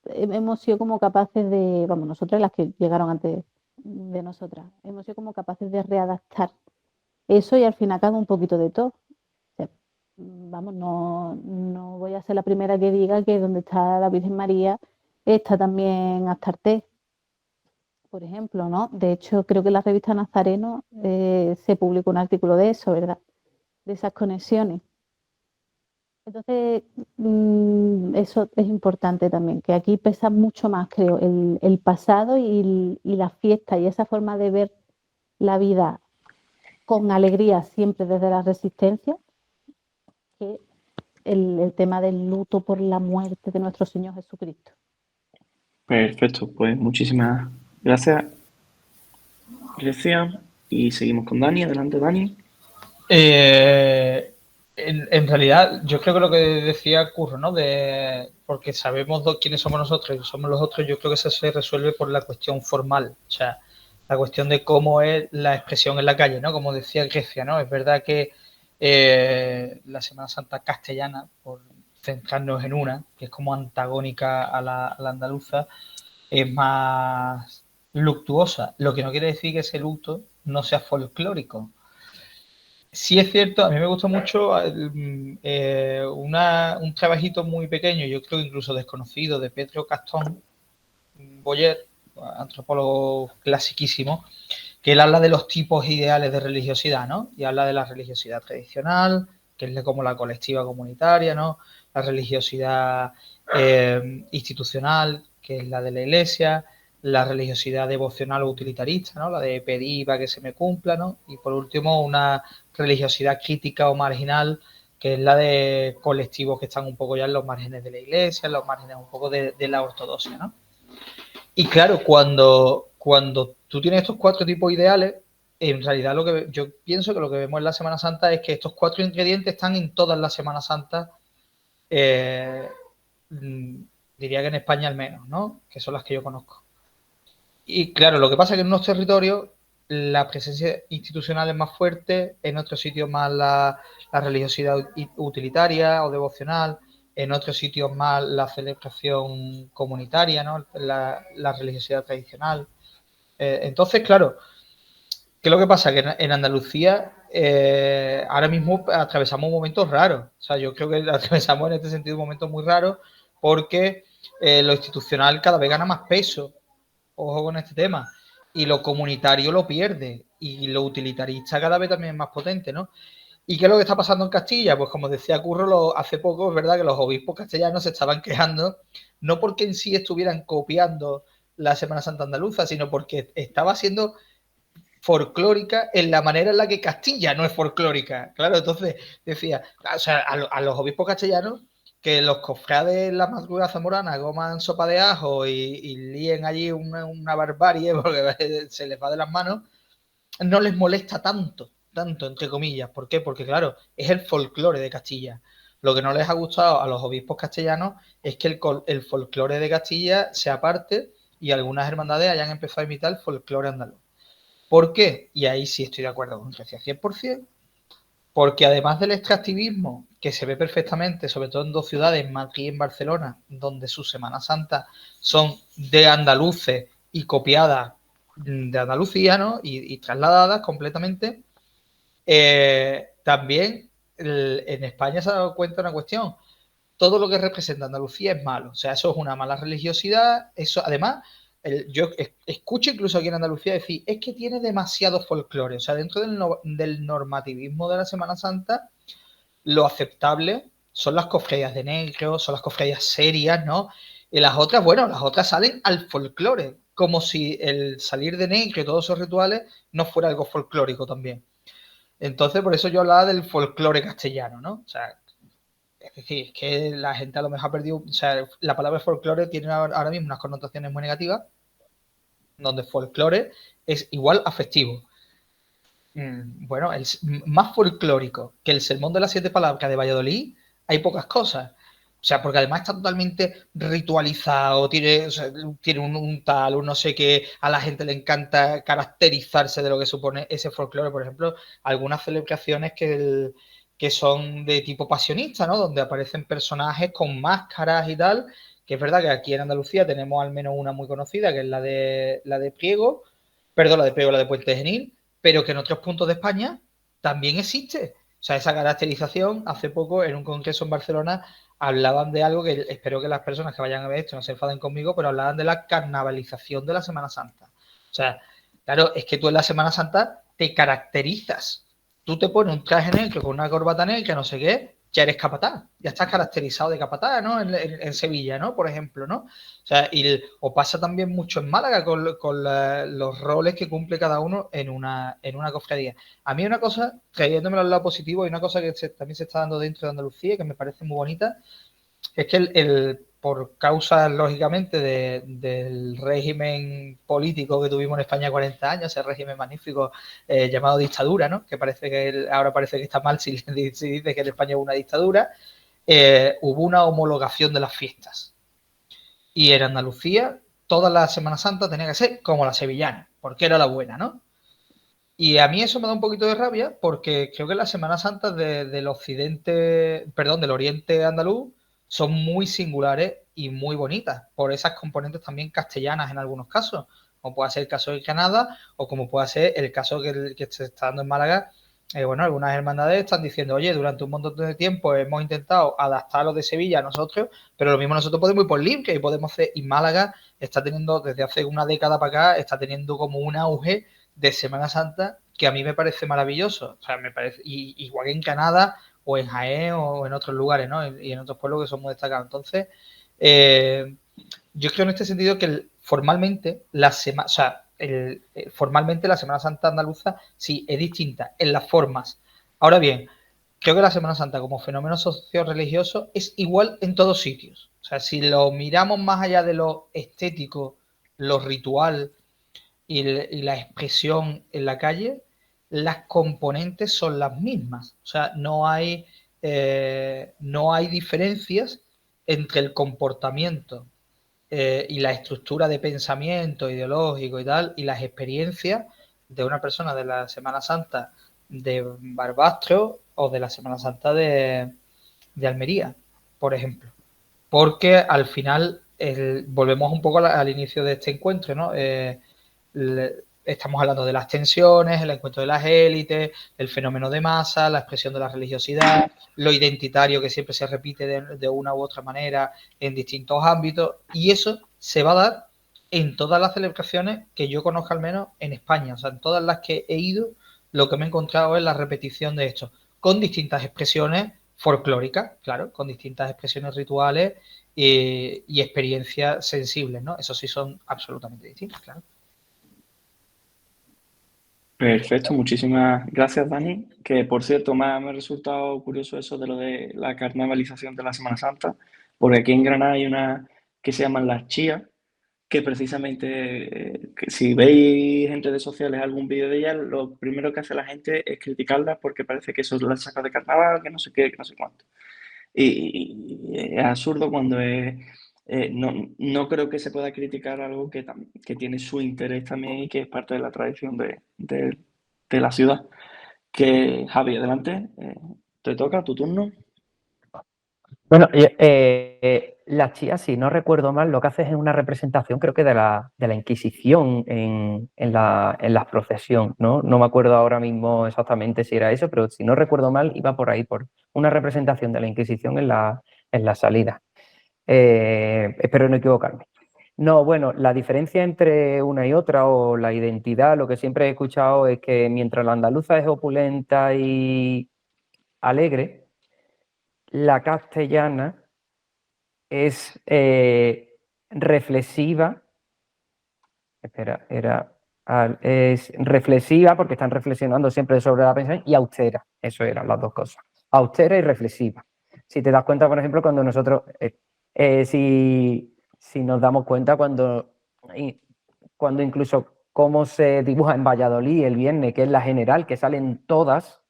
hemos sido como capaces de, vamos, nosotras las que llegaron antes de nosotras, hemos sido como capaces de readaptar eso y al final cada un poquito de todo. O sea, vamos, no voy a ser la primera que diga que donde está la Virgen María está también Astarte, por ejemplo, ¿no? De hecho, creo que en la revista Nazareno se publicó un artículo de eso, ¿verdad? De esas conexiones. Entonces, eso es importante también, que aquí pesa mucho más, creo, el pasado y la fiesta y esa forma de ver la vida con alegría siempre desde la resistencia, que el tema del luto por la muerte de nuestro Señor Jesucristo. Perfecto, pues muchísimas gracias, Grecia. Y seguimos con Dani. Adelante, Dani. En realidad, yo creo que lo que decía Curro, ¿no? Porque sabemos quiénes somos nosotros y somos los otros, yo creo que eso se resuelve por la cuestión formal, o sea, la cuestión de cómo es la expresión en la calle, ¿no? Como decía Grecia, ¿no? Es verdad que la Semana Santa castellana, por centrarnos en una, que es como antagónica a la andaluza, es más luctuosa, lo que no quiere decir que ese luto no sea folclórico. Sí es cierto, a mí me gustó mucho un trabajito muy pequeño, yo creo incluso desconocido, de Pedro Castón Boyer, antropólogo clasiquísimo, que él habla de los tipos ideales de religiosidad, ¿no? Y habla de la religiosidad tradicional, que es como la colectiva comunitaria, ¿no? La religiosidad institucional, que es la de la iglesia, la religiosidad devocional o utilitarista, ¿no? La de pedir para que se me cumpla, ¿no? Y por último, una religiosidad crítica o marginal, que es la de colectivos que están un poco ya en los márgenes de la iglesia, en los márgenes un poco de la ortodoxia, ¿no? Y claro, cuando tú tienes estos 4 tipos ideales, en realidad yo pienso que lo que vemos en la Semana Santa es que estos 4 ingredientes están en todas las Semanas Santas, diría que en España al menos, ¿no? Que son las que yo conozco. Y claro, lo que pasa es que en unos territorios la presencia institucional es más fuerte, en otros sitios más la religiosidad utilitaria o devocional, en otros sitios más la celebración comunitaria, ¿no? La religiosidad tradicional. Entonces, claro, ¿qué es lo que pasa? Que en Andalucía ahora mismo atravesamos momentos raros. O sea, yo creo que atravesamos en este sentido momentos muy raros porque lo institucional cada vez gana más peso. Ojo con este tema. Y lo comunitario lo pierde. Y lo utilitarista cada vez también es más potente, ¿no? ¿Y qué es lo que está pasando en Castilla? Pues como decía Curro, hace poco es verdad que los obispos castellanos se estaban quejando, no porque en sí estuvieran copiando la Semana Santa andaluza, sino porque estaba siendo folclórica en la manera en la que Castilla no es folclórica. Claro, entonces decía, o sea, a los obispos castellanos, que los cofrades en la madrugada zamorana coman sopa de ajo y líen allí una barbarie porque se les va de las manos, no les molesta tanto, entre comillas. ¿Por qué? Porque claro, es el folclore de Castilla. Lo que no les ha gustado a los obispos castellanos es que el folclore de Castilla se aparte y algunas hermandades hayan empezado a imitar el folclore andaluz. ¿Por qué? Y ahí sí estoy de acuerdo con Grecia 100%, porque además del extractivismo, que se ve perfectamente, sobre todo en 2 ciudades, Madrid y en Barcelona, donde sus Semanas Santas son de andaluces y copiadas de Andalucía, ¿no? Y trasladadas completamente, también en España se ha dado cuenta de una cuestión. Todo lo que representa Andalucía es malo. O sea, eso es una mala religiosidad. Eso, además, yo escucho incluso aquí en Andalucía decir, es que tiene demasiado folclore. O sea, dentro del normativismo de la Semana Santa, lo aceptable son las cofradías de negro, son las cofradías serias, ¿no? Y las otras, bueno, las otras salen al folclore, como si el salir de negro y todos esos rituales no fuera algo folclórico también. Entonces, por eso yo hablaba del folclore castellano, ¿no? O sea, es decir, es que la gente a lo mejor ha perdido, o sea, la palabra folclore tiene ahora mismo unas connotaciones muy negativas, donde folclore es igual a festivo. Bueno, más folclórico que el Sermón de las 7 Palabras de Valladolid, hay pocas cosas. O sea, porque además está totalmente ritualizado, tiene, o sea, tiene un tal, un no sé qué, a la gente le encanta caracterizarse de lo que supone ese folclore. Por ejemplo, algunas celebraciones que son de tipo pasionista, ¿no? Donde aparecen personajes con máscaras y tal, que es verdad que aquí en Andalucía tenemos al menos una muy conocida, que es la de Priego, perdón, la de Priego, la de Puente Genil, pero que en otros puntos de España también existe. O sea, esa caracterización, hace poco en un congreso en Barcelona hablaban de algo que espero que las personas que vayan a ver esto no se enfaden conmigo, pero hablaban de la carnavalización de la Semana Santa. O sea, claro, es que tú en la Semana Santa te caracterizas. Tú te pones un traje negro con una corbata negra, no sé qué, ya eres capataz, ya estás caracterizado de capataz, ¿no? En Sevilla, ¿no? Por ejemplo, ¿no? O sea, o pasa también mucho en Málaga con los roles que cumple cada uno en una cofradía. A mí una cosa, trayéndomelo al lado positivo, hay una cosa que también se está dando dentro de Andalucía que me parece muy bonita, es que por causa, lógicamente, del régimen político que tuvimos en España 40 años, ese régimen magnífico llamado dictadura, ¿no? Que ahora parece que está mal si dice que en España hubo una dictadura, hubo una homologación de las fiestas. Y en Andalucía, toda la Semana Santa tenía que ser como la sevillana, porque era la buena, ¿no? Y a mí eso me da un poquito de rabia porque creo que las Semanas Santas del oriente andaluz son muy singulares y muy bonitas, por esas componentes también castellanas en algunos casos, como puede ser el caso de Granada o como puede ser el caso que se está dando en Málaga. Bueno, algunas hermandades están diciendo, oye, durante un montón de tiempo hemos intentado adaptar lo de Sevilla a nosotros, pero lo mismo nosotros podemos ir por libre y podemos hacer, y Málaga está teniendo, desde hace una década para acá, está teniendo como un auge de Semana Santa que a mí me parece maravilloso. O sea, me parece, igual que en Canadá o en Jaén o en otros lugares, ¿no? Y en otros pueblos que son muy destacados. Entonces, yo creo en este sentido que formalmente formalmente la Semana Santa andaluza sí es distinta en las formas. Ahora bien, creo que la Semana Santa como fenómeno socio-religioso es igual en todos sitios. O sea, si lo miramos más allá de lo estético lo ritual y la expresión en la calle, las componentes son las mismas. O sea, no hay diferencias entre el comportamiento y la estructura de pensamiento ideológico y tal, y las experiencias de una persona de la Semana Santa de Barbastro o de la Semana Santa de Almería, por ejemplo. Porque al final volvemos un poco al inicio de este encuentro, ¿no? Estamos hablando de las tensiones, el encuentro de las élites, el fenómeno de masa, la expresión de la religiosidad, lo identitario que siempre se repite de una u otra manera en distintos ámbitos, y eso se va a dar en todas las celebraciones que yo conozco, al menos en España. O sea, en todas las que he ido, lo que me he encontrado es la repetición de esto, con distintas expresiones folclóricas, claro, con distintas expresiones rituales y experiencias sensibles, ¿no? Eso sí son absolutamente distintas, claro. Perfecto, muchísimas gracias, Dani. Que por cierto, me ha resultado curioso eso de lo de la carnavalización de la Semana Santa, porque aquí en Granada hay una que se llaman las chías, que precisamente, que si veis en redes sociales algún vídeo de ellas, lo primero que hace la gente es criticarlas porque parece que eso es la saca de carnaval, que no sé qué, que no sé cuánto. Y es absurdo cuando es... no creo que se pueda criticar algo que tiene su interés también y que es parte de la tradición de la ciudad. Que, Javi, adelante, te toca tu turno. Bueno, la chía, si no recuerdo mal, lo que hace es una representación, creo que de la Inquisición en la procesión, ¿no? No me acuerdo ahora mismo exactamente si era eso, pero si no recuerdo mal, iba por ahí, por una representación de la Inquisición en la salida. Espero no equivocarme. No, bueno, la diferencia entre una y otra, o la identidad, lo que siempre he escuchado es que mientras la andaluza es opulenta y alegre, la castellana es reflexiva. Espera, es reflexiva porque están reflexionando siempre sobre la pensión, y austera. Eso eran las dos cosas. Austera y reflexiva. Si te das cuenta, por ejemplo, cuando nosotros, si nos damos cuenta cuando incluso cómo se dibuja en Valladolid el viernes, que es la general, que salen todas,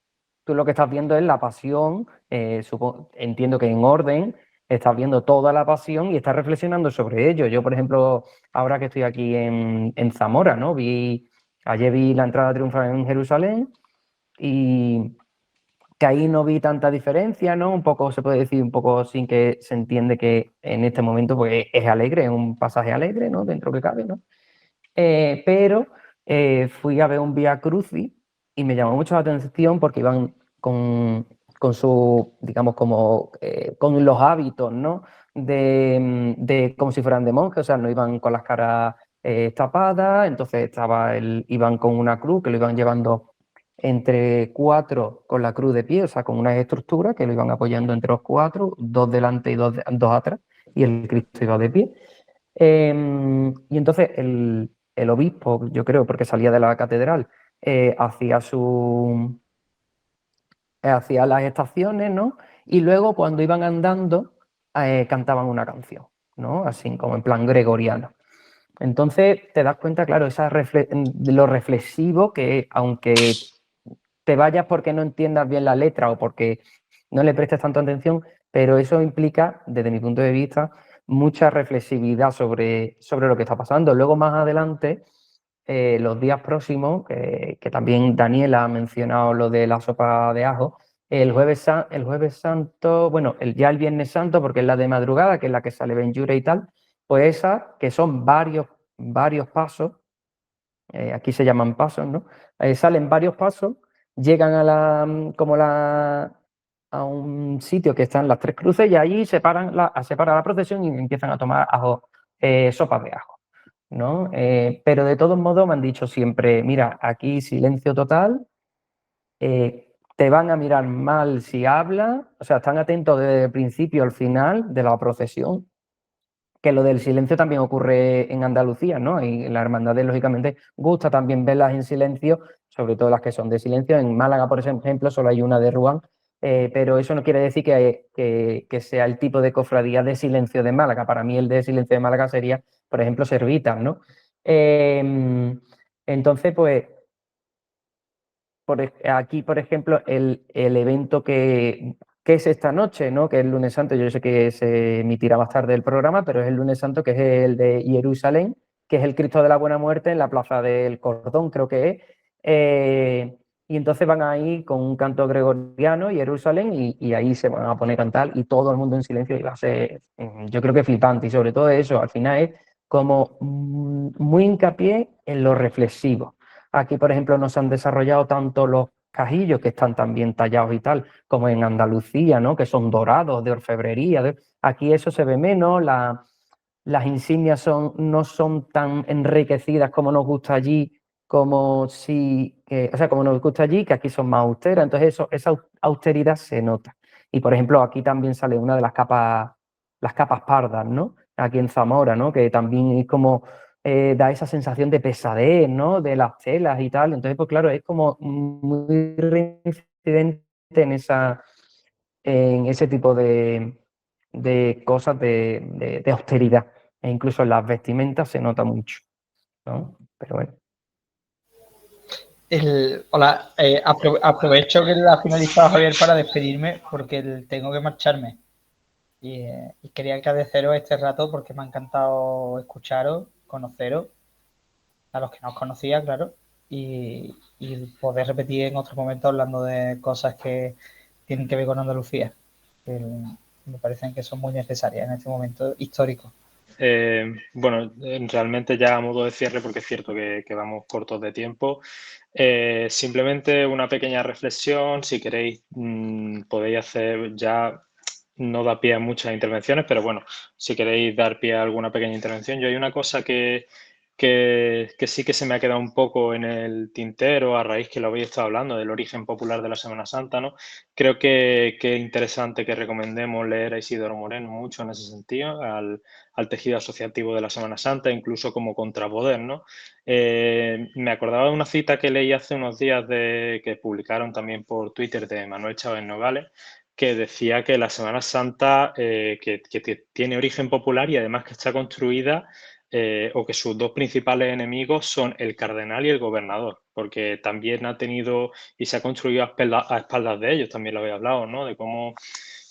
tú lo que estás viendo es la pasión, entiendo que en orden, estás viendo toda la pasión y estás reflexionando sobre ello. Yo, por ejemplo, ahora que estoy aquí en Zamora, ¿no? Ayer vi la entrada triunfal en Jerusalén y que ahí no vi tanta diferencia, ¿no? Un poco, se puede decir, un poco sin que se entiende que en este momento pues, es alegre, es un pasaje alegre, ¿no? Dentro que cabe, ¿no? Pero fui a ver un Vía Crucis y me llamó mucho la atención porque iban con su, digamos, como con los hábitos, ¿no? De como si fueran de monjes, o sea, no iban con las caras tapadas, entonces iban con una cruz que lo iban llevando entre cuatro con la cruz de pie, o sea, con unas estructuras que lo iban apoyando entre los cuatro, dos delante y dos atrás, y el Cristo iba de pie. Y entonces el obispo, yo creo, porque salía de la catedral, hacía las estaciones, ¿no? Y luego cuando iban andando, cantaban una canción, ¿no? Así como en plan gregoriano. Entonces te das cuenta, claro, de lo reflexivo que, aunque te vayas porque no entiendas bien la letra o porque no le prestes tanto atención, pero eso implica, desde mi punto de vista, mucha reflexividad sobre lo que está pasando. Luego, más adelante, los días próximos, que también Daniela ha mencionado lo de la sopa de ajo, el jueves santo, bueno, ya el viernes santo, porque es la de madrugada, que es la que sale Benjure y tal, pues esa, que son varios pasos, aquí se llaman pasos, ¿no? Salen varios pasos, llegan a un sitio que están las tres cruces y allí separa la procesión y empiezan a tomar sopas de ajo, ¿no? Pero de todos modos me han dicho siempre, mira, aquí silencio total, te van a mirar mal si hablas, o sea, están atentos desde el principio al final de la procesión, que lo del silencio también ocurre en Andalucía, ¿no? Y la hermandad, lógicamente, gusta también verlas en silencio, sobre todo las que son de silencio. En Málaga, por ejemplo, solo hay una de Ruán, pero eso no quiere decir que sea el tipo de cofradía de Silencio de Málaga. Para mí el de Silencio de Málaga sería, por ejemplo, Servitas, ¿no? Entonces, pues, aquí, por ejemplo, el evento que es esta noche, ¿no? Que es el Lunes Santo, yo sé que se emitirá más tarde el programa, pero es el Lunes Santo, que es el de Jerusalén, que es el Cristo de la Buena Muerte en la Plaza del Cordón, creo que es. Y entonces van ahí con un canto gregoriano, Jerusalén, y ahí se van a poner a cantar y todo el mundo en silencio y va a ser, yo creo que flipante. Y sobre todo eso, al final es como muy hincapié en lo reflexivo. Aquí, por ejemplo, no se han desarrollado tanto los cajillos, que están también tallados y tal, como en Andalucía, ¿no? Que son dorados, de orfebrería. Aquí eso se ve menos, las insignias no son tan enriquecidas como nos gusta allí, como como nos gusta allí, que aquí son más austeras. Entonces esa austeridad se nota. Y, por ejemplo, aquí también sale una de las capas pardas, ¿no? Aquí en Zamora, ¿no? Que también es como da esa sensación de pesadez, ¿no? De las telas y tal. Entonces, pues claro, es como muy reincidente en ese tipo de cosas de austeridad. E incluso en las vestimentas se nota mucho, ¿no? Pero bueno. Hola, aprovecho que la ha finalizado Javier para despedirme porque tengo que marcharme. Y quería agradeceros este rato porque me ha encantado escucharos, conoceros, a los que no os conocía, claro, y poder repetir en otro momento hablando de cosas que tienen que ver con Andalucía, que me parecen que son muy necesarias en este momento histórico. Bueno, realmente ya a modo de cierre, porque es cierto que vamos cortos de tiempo, simplemente una pequeña reflexión, si queréis podéis hacer, ya no da pie a muchas intervenciones, pero bueno, si queréis dar pie a alguna pequeña intervención, yo hay una cosa que sí que se me ha quedado un poco en el tintero a raíz que lo habéis estado hablando del origen popular de la Semana Santa, ¿no? Creo que es interesante que recomendemos leer a Isidoro Moreno mucho en ese sentido, al tejido asociativo de la Semana Santa, incluso como contrapoder, ¿no? Me acordaba de una cita que leí hace unos días que publicaron también por Twitter de Manuel Chávez Nogales, que decía que la Semana Santa que tiene origen popular y además que está construida o que sus dos principales enemigos son el cardenal y el gobernador, porque también ha tenido y se ha construido a espaldas de ellos, también lo había hablado, ¿no? De cómo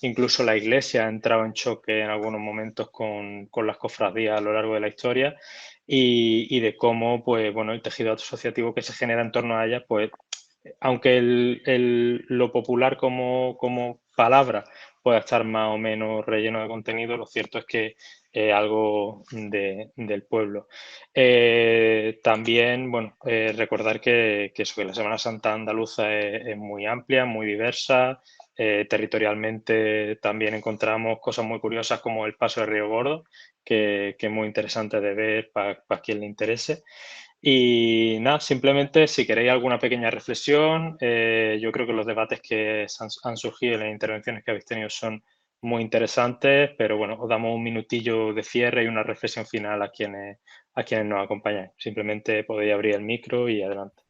incluso la Iglesia ha entrado en choque en algunos momentos con las cofradías a lo largo de la historia y de cómo, pues, bueno, el tejido asociativo que se genera en torno a ella, pues, aunque lo popular como palabra pueda estar más o menos relleno de contenido, lo cierto es que es algo del pueblo. También, bueno, recordar que la Semana Santa andaluza es muy amplia, muy diversa. Territorialmente también encontramos cosas muy curiosas como el Paso de Río Gordo, que es muy interesante de ver para quien le interese. Y nada, simplemente si queréis alguna pequeña reflexión, yo creo que los debates que han surgido en las intervenciones que habéis tenido son muy interesantes, pero bueno, os damos un minutillo de cierre y una reflexión final a quienes nos acompañan. Simplemente podéis abrir el micro y adelante.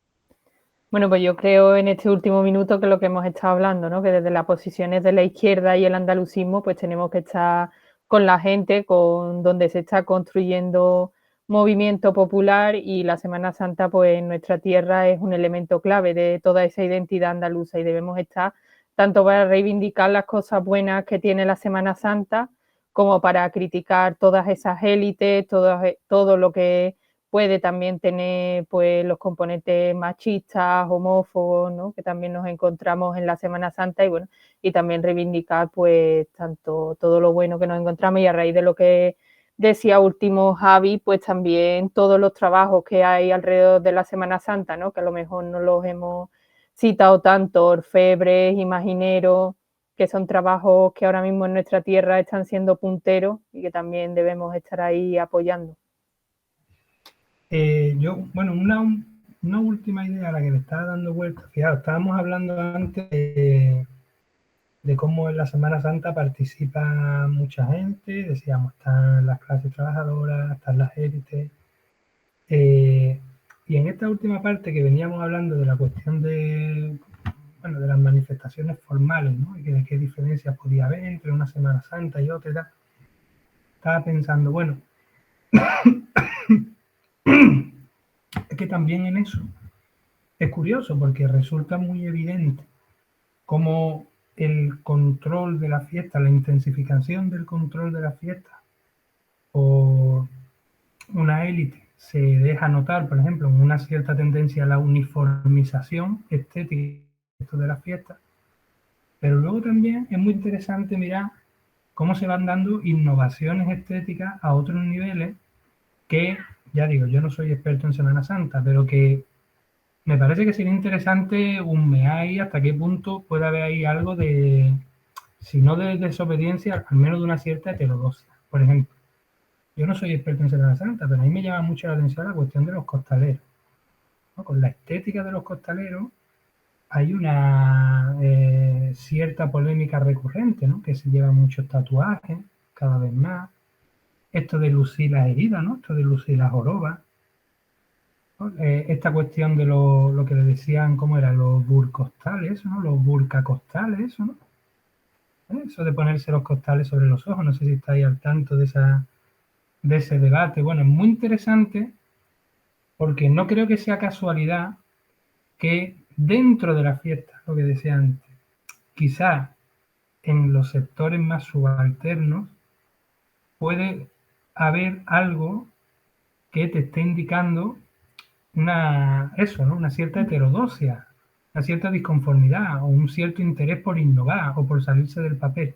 Bueno, pues yo creo en este último minuto que lo que hemos estado hablando, ¿no? Que desde las posiciones de la izquierda y el andalucismo, pues tenemos que estar con la gente, con donde se está construyendo movimiento popular y la Semana Santa, pues en nuestra tierra es un elemento clave de toda esa identidad andaluza y debemos estar tanto para reivindicar las cosas buenas que tiene la Semana Santa como para criticar todas esas élites, todo lo que puede también tener pues los componentes machistas, homófobos, ¿no? Que también nos encontramos en la Semana Santa y bueno, y también reivindicar pues tanto todo lo bueno que nos encontramos y a raíz de lo que decía último Javi, pues también todos los trabajos que hay alrededor de la Semana Santa, ¿no? Que a lo mejor no los hemos citado tanto, orfebres, imagineros, que son trabajos que ahora mismo en nuestra tierra están siendo punteros y que también debemos estar ahí apoyando. Bueno, una última idea a la que le estaba dando vuelta. Fijaos, estábamos hablando antes de cómo en la Semana Santa participa mucha gente, decíamos, están las clases trabajadoras, están las élites. Y en esta última parte que veníamos hablando de la cuestión de bueno, de las manifestaciones formales, ¿no? Y de qué diferencias podía haber entre una Semana Santa y otra y tal. Estaba pensando, bueno, es que también en eso es curioso porque resulta muy evidente cómo el control de la fiesta, la intensificación del control de la fiesta por una élite se deja notar, por ejemplo, en una cierta tendencia a la uniformización estética de la fiesta, pero luego también es muy interesante mirar cómo se van dando innovaciones estéticas a otros niveles que, ya digo, yo no soy experto en Semana Santa, pero que me parece que sería interesante humear ahí hasta qué punto puede haber ahí algo de, si no de desobediencia, al menos de una cierta heterodoxia. Por ejemplo, yo no soy experto en Semana Santa, pero a mí me llama mucho la atención la cuestión de los costaleros, ¿no? Con la estética de los costaleros hay una cierta polémica recurrente, ¿no? Que se llevan muchos tatuajes, cada vez más. Esto de lucir las heridas, ¿no? Esto de lucir las jorobas, ¿no? Esta cuestión de lo que le decían, ¿cómo era? Los burcostales, ¿no? Los burcacostales, eso, ¿no? Eso de ponerse los costales sobre los ojos, no sé si estáis al tanto de ese debate. Bueno, es muy interesante porque no creo que sea casualidad que dentro de la fiesta, lo que decía antes, quizá en los sectores más subalternos puede haber algo que te esté indicando eso, ¿no? Una cierta heterodoxia, una cierta disconformidad o un cierto interés por innovar o por salirse del papel.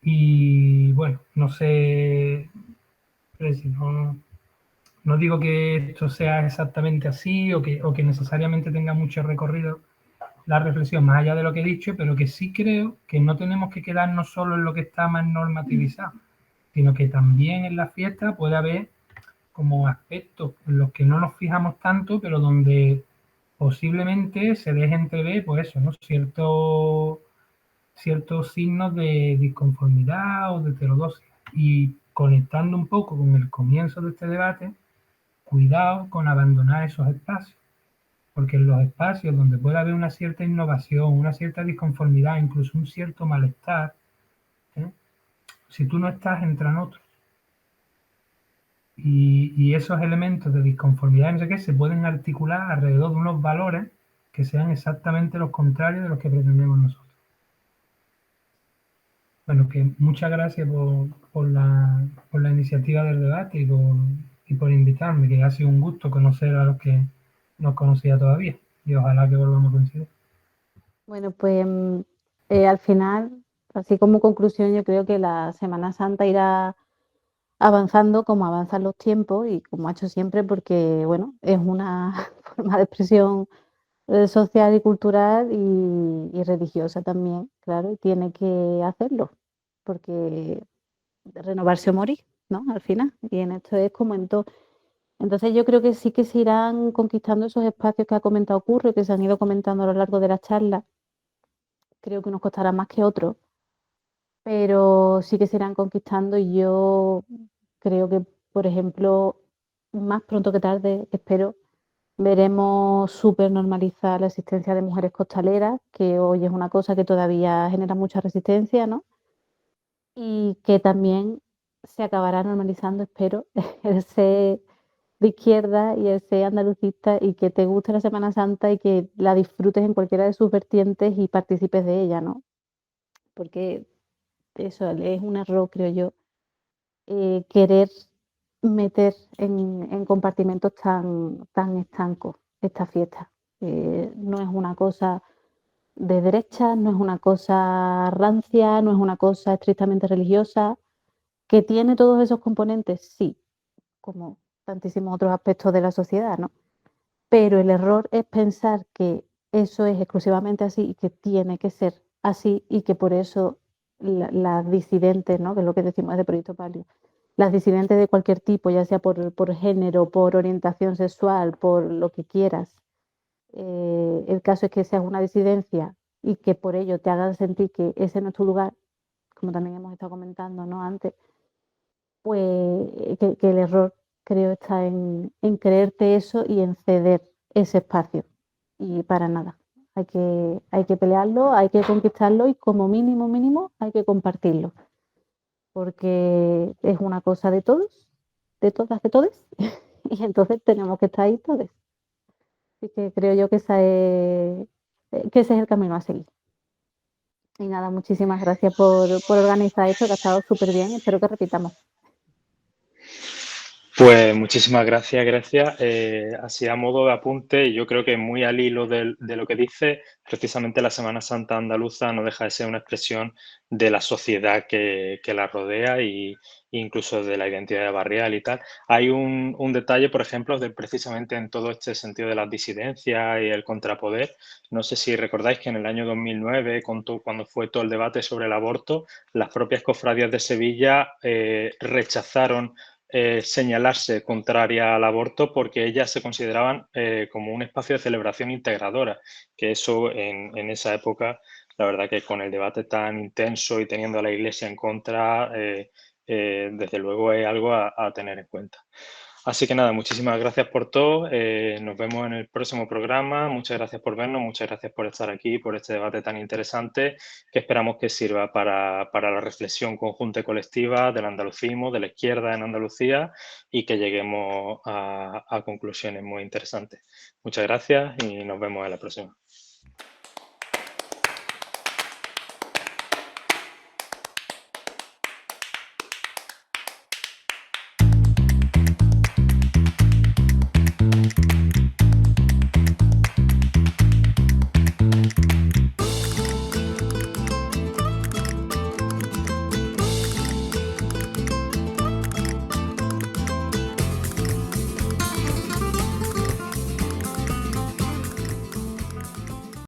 Y bueno, no sé, si no digo que esto sea exactamente así o que necesariamente tenga mucho recorrido la reflexión más allá de lo que he dicho, pero que sí creo que no tenemos que quedarnos solo en lo que está más normativizado, sino que también en la fiesta puede haber como aspectos en los que no nos fijamos tanto, pero donde posiblemente se deje entrever, pues eso, ¿no? Ciertos signos de disconformidad o de heterodoxia. Y conectando un poco con el comienzo de este debate, cuidado con abandonar esos espacios, porque en los espacios donde puede haber una cierta innovación, una cierta disconformidad, incluso un cierto malestar, ¿eh? Si tú no estás, entran otros. Y esos elementos de disconformidad, no sé qué, se pueden articular alrededor de unos valores que sean exactamente los contrarios de los que pretendemos nosotros. Bueno, que muchas gracias por la iniciativa del debate y por invitarme, que ha sido un gusto conocer a los que no conocía todavía y ojalá que volvamos a coincidir. Bueno, pues al final, así como conclusión, yo creo que la Semana Santa irá avanzando como avanzan los tiempos y como ha hecho siempre, porque bueno, es una forma de expresión social y cultural y religiosa también, claro, y tiene que hacerlo, porque renovarse o morir, ¿no? Al final, y en esto es como en todo. Entonces yo creo que sí que se irán conquistando esos espacios que ha comentado Curro, que se han ido comentando a lo largo de la charla. Creo que unos costará más que otros, pero sí que se irán conquistando y yo creo que, por ejemplo, más pronto que tarde, espero, veremos súper normalizar la existencia de mujeres costaleras, que hoy es una cosa que todavía genera mucha resistencia, ¿no? Y que también se acabará normalizando, espero, el ser de izquierda y el ser andalucista y que te guste la Semana Santa y que la disfrutes en cualquiera de sus vertientes y participes de ella, ¿no? Porque eso es un error, creo yo, querer meter en compartimentos tan estancos esta fiesta. No es una cosa de derecha, no es una cosa rancia, no es una cosa estrictamente religiosa, que tiene todos esos componentes, sí, como tantísimos otros aspectos de la sociedad, ¿no? Pero el error es pensar que eso es exclusivamente así y que tiene que ser así y que por eso las disidentes, ¿no? Que es lo que decimos de Proyecto Palio, las disidentes de cualquier tipo, ya sea por género, por orientación sexual, por lo que quieras, el caso es que seas una disidencia y que por ello te hagan sentir que ese no es tu lugar, como también hemos estado comentando, ¿no? Antes, pues que el error creo está en creerte eso y en ceder ese espacio y para nada. hay que pelearlo, hay que conquistarlo y como mínimo hay que compartirlo. Porque es una cosa de todos, de todas, de todes, y entonces tenemos que estar ahí todos. Así que creo yo que que ese es el camino a seguir. Y nada, muchísimas gracias por organizar esto, que ha estado súper bien. Espero que repitamos. Pues muchísimas gracias, Grecia. Así a modo de apunte, yo creo que muy al hilo de lo que dice, precisamente la Semana Santa andaluza no deja de ser una expresión de la sociedad que la rodea e incluso de la identidad barrial y tal. Hay un detalle, por ejemplo, precisamente en todo este sentido de las disidencias y el contrapoder. No sé si recordáis que en el año 2009, cuando fue todo el debate sobre el aborto, las propias cofradías de Sevilla rechazaron señalarse contraria al aborto porque ellas se consideraban como un espacio de celebración integradora, que eso en esa época, la verdad que con el debate tan intenso y teniendo a la Iglesia en contra, desde luego es algo a tener en cuenta. Así que nada, muchísimas gracias por todo. Nos vemos en el próximo programa. Muchas gracias por vernos, muchas gracias por estar aquí, por este debate tan interesante que esperamos que sirva para la reflexión conjunta y colectiva del andalucismo, de la izquierda en Andalucía y que lleguemos a conclusiones muy interesantes. Muchas gracias y nos vemos en la próxima.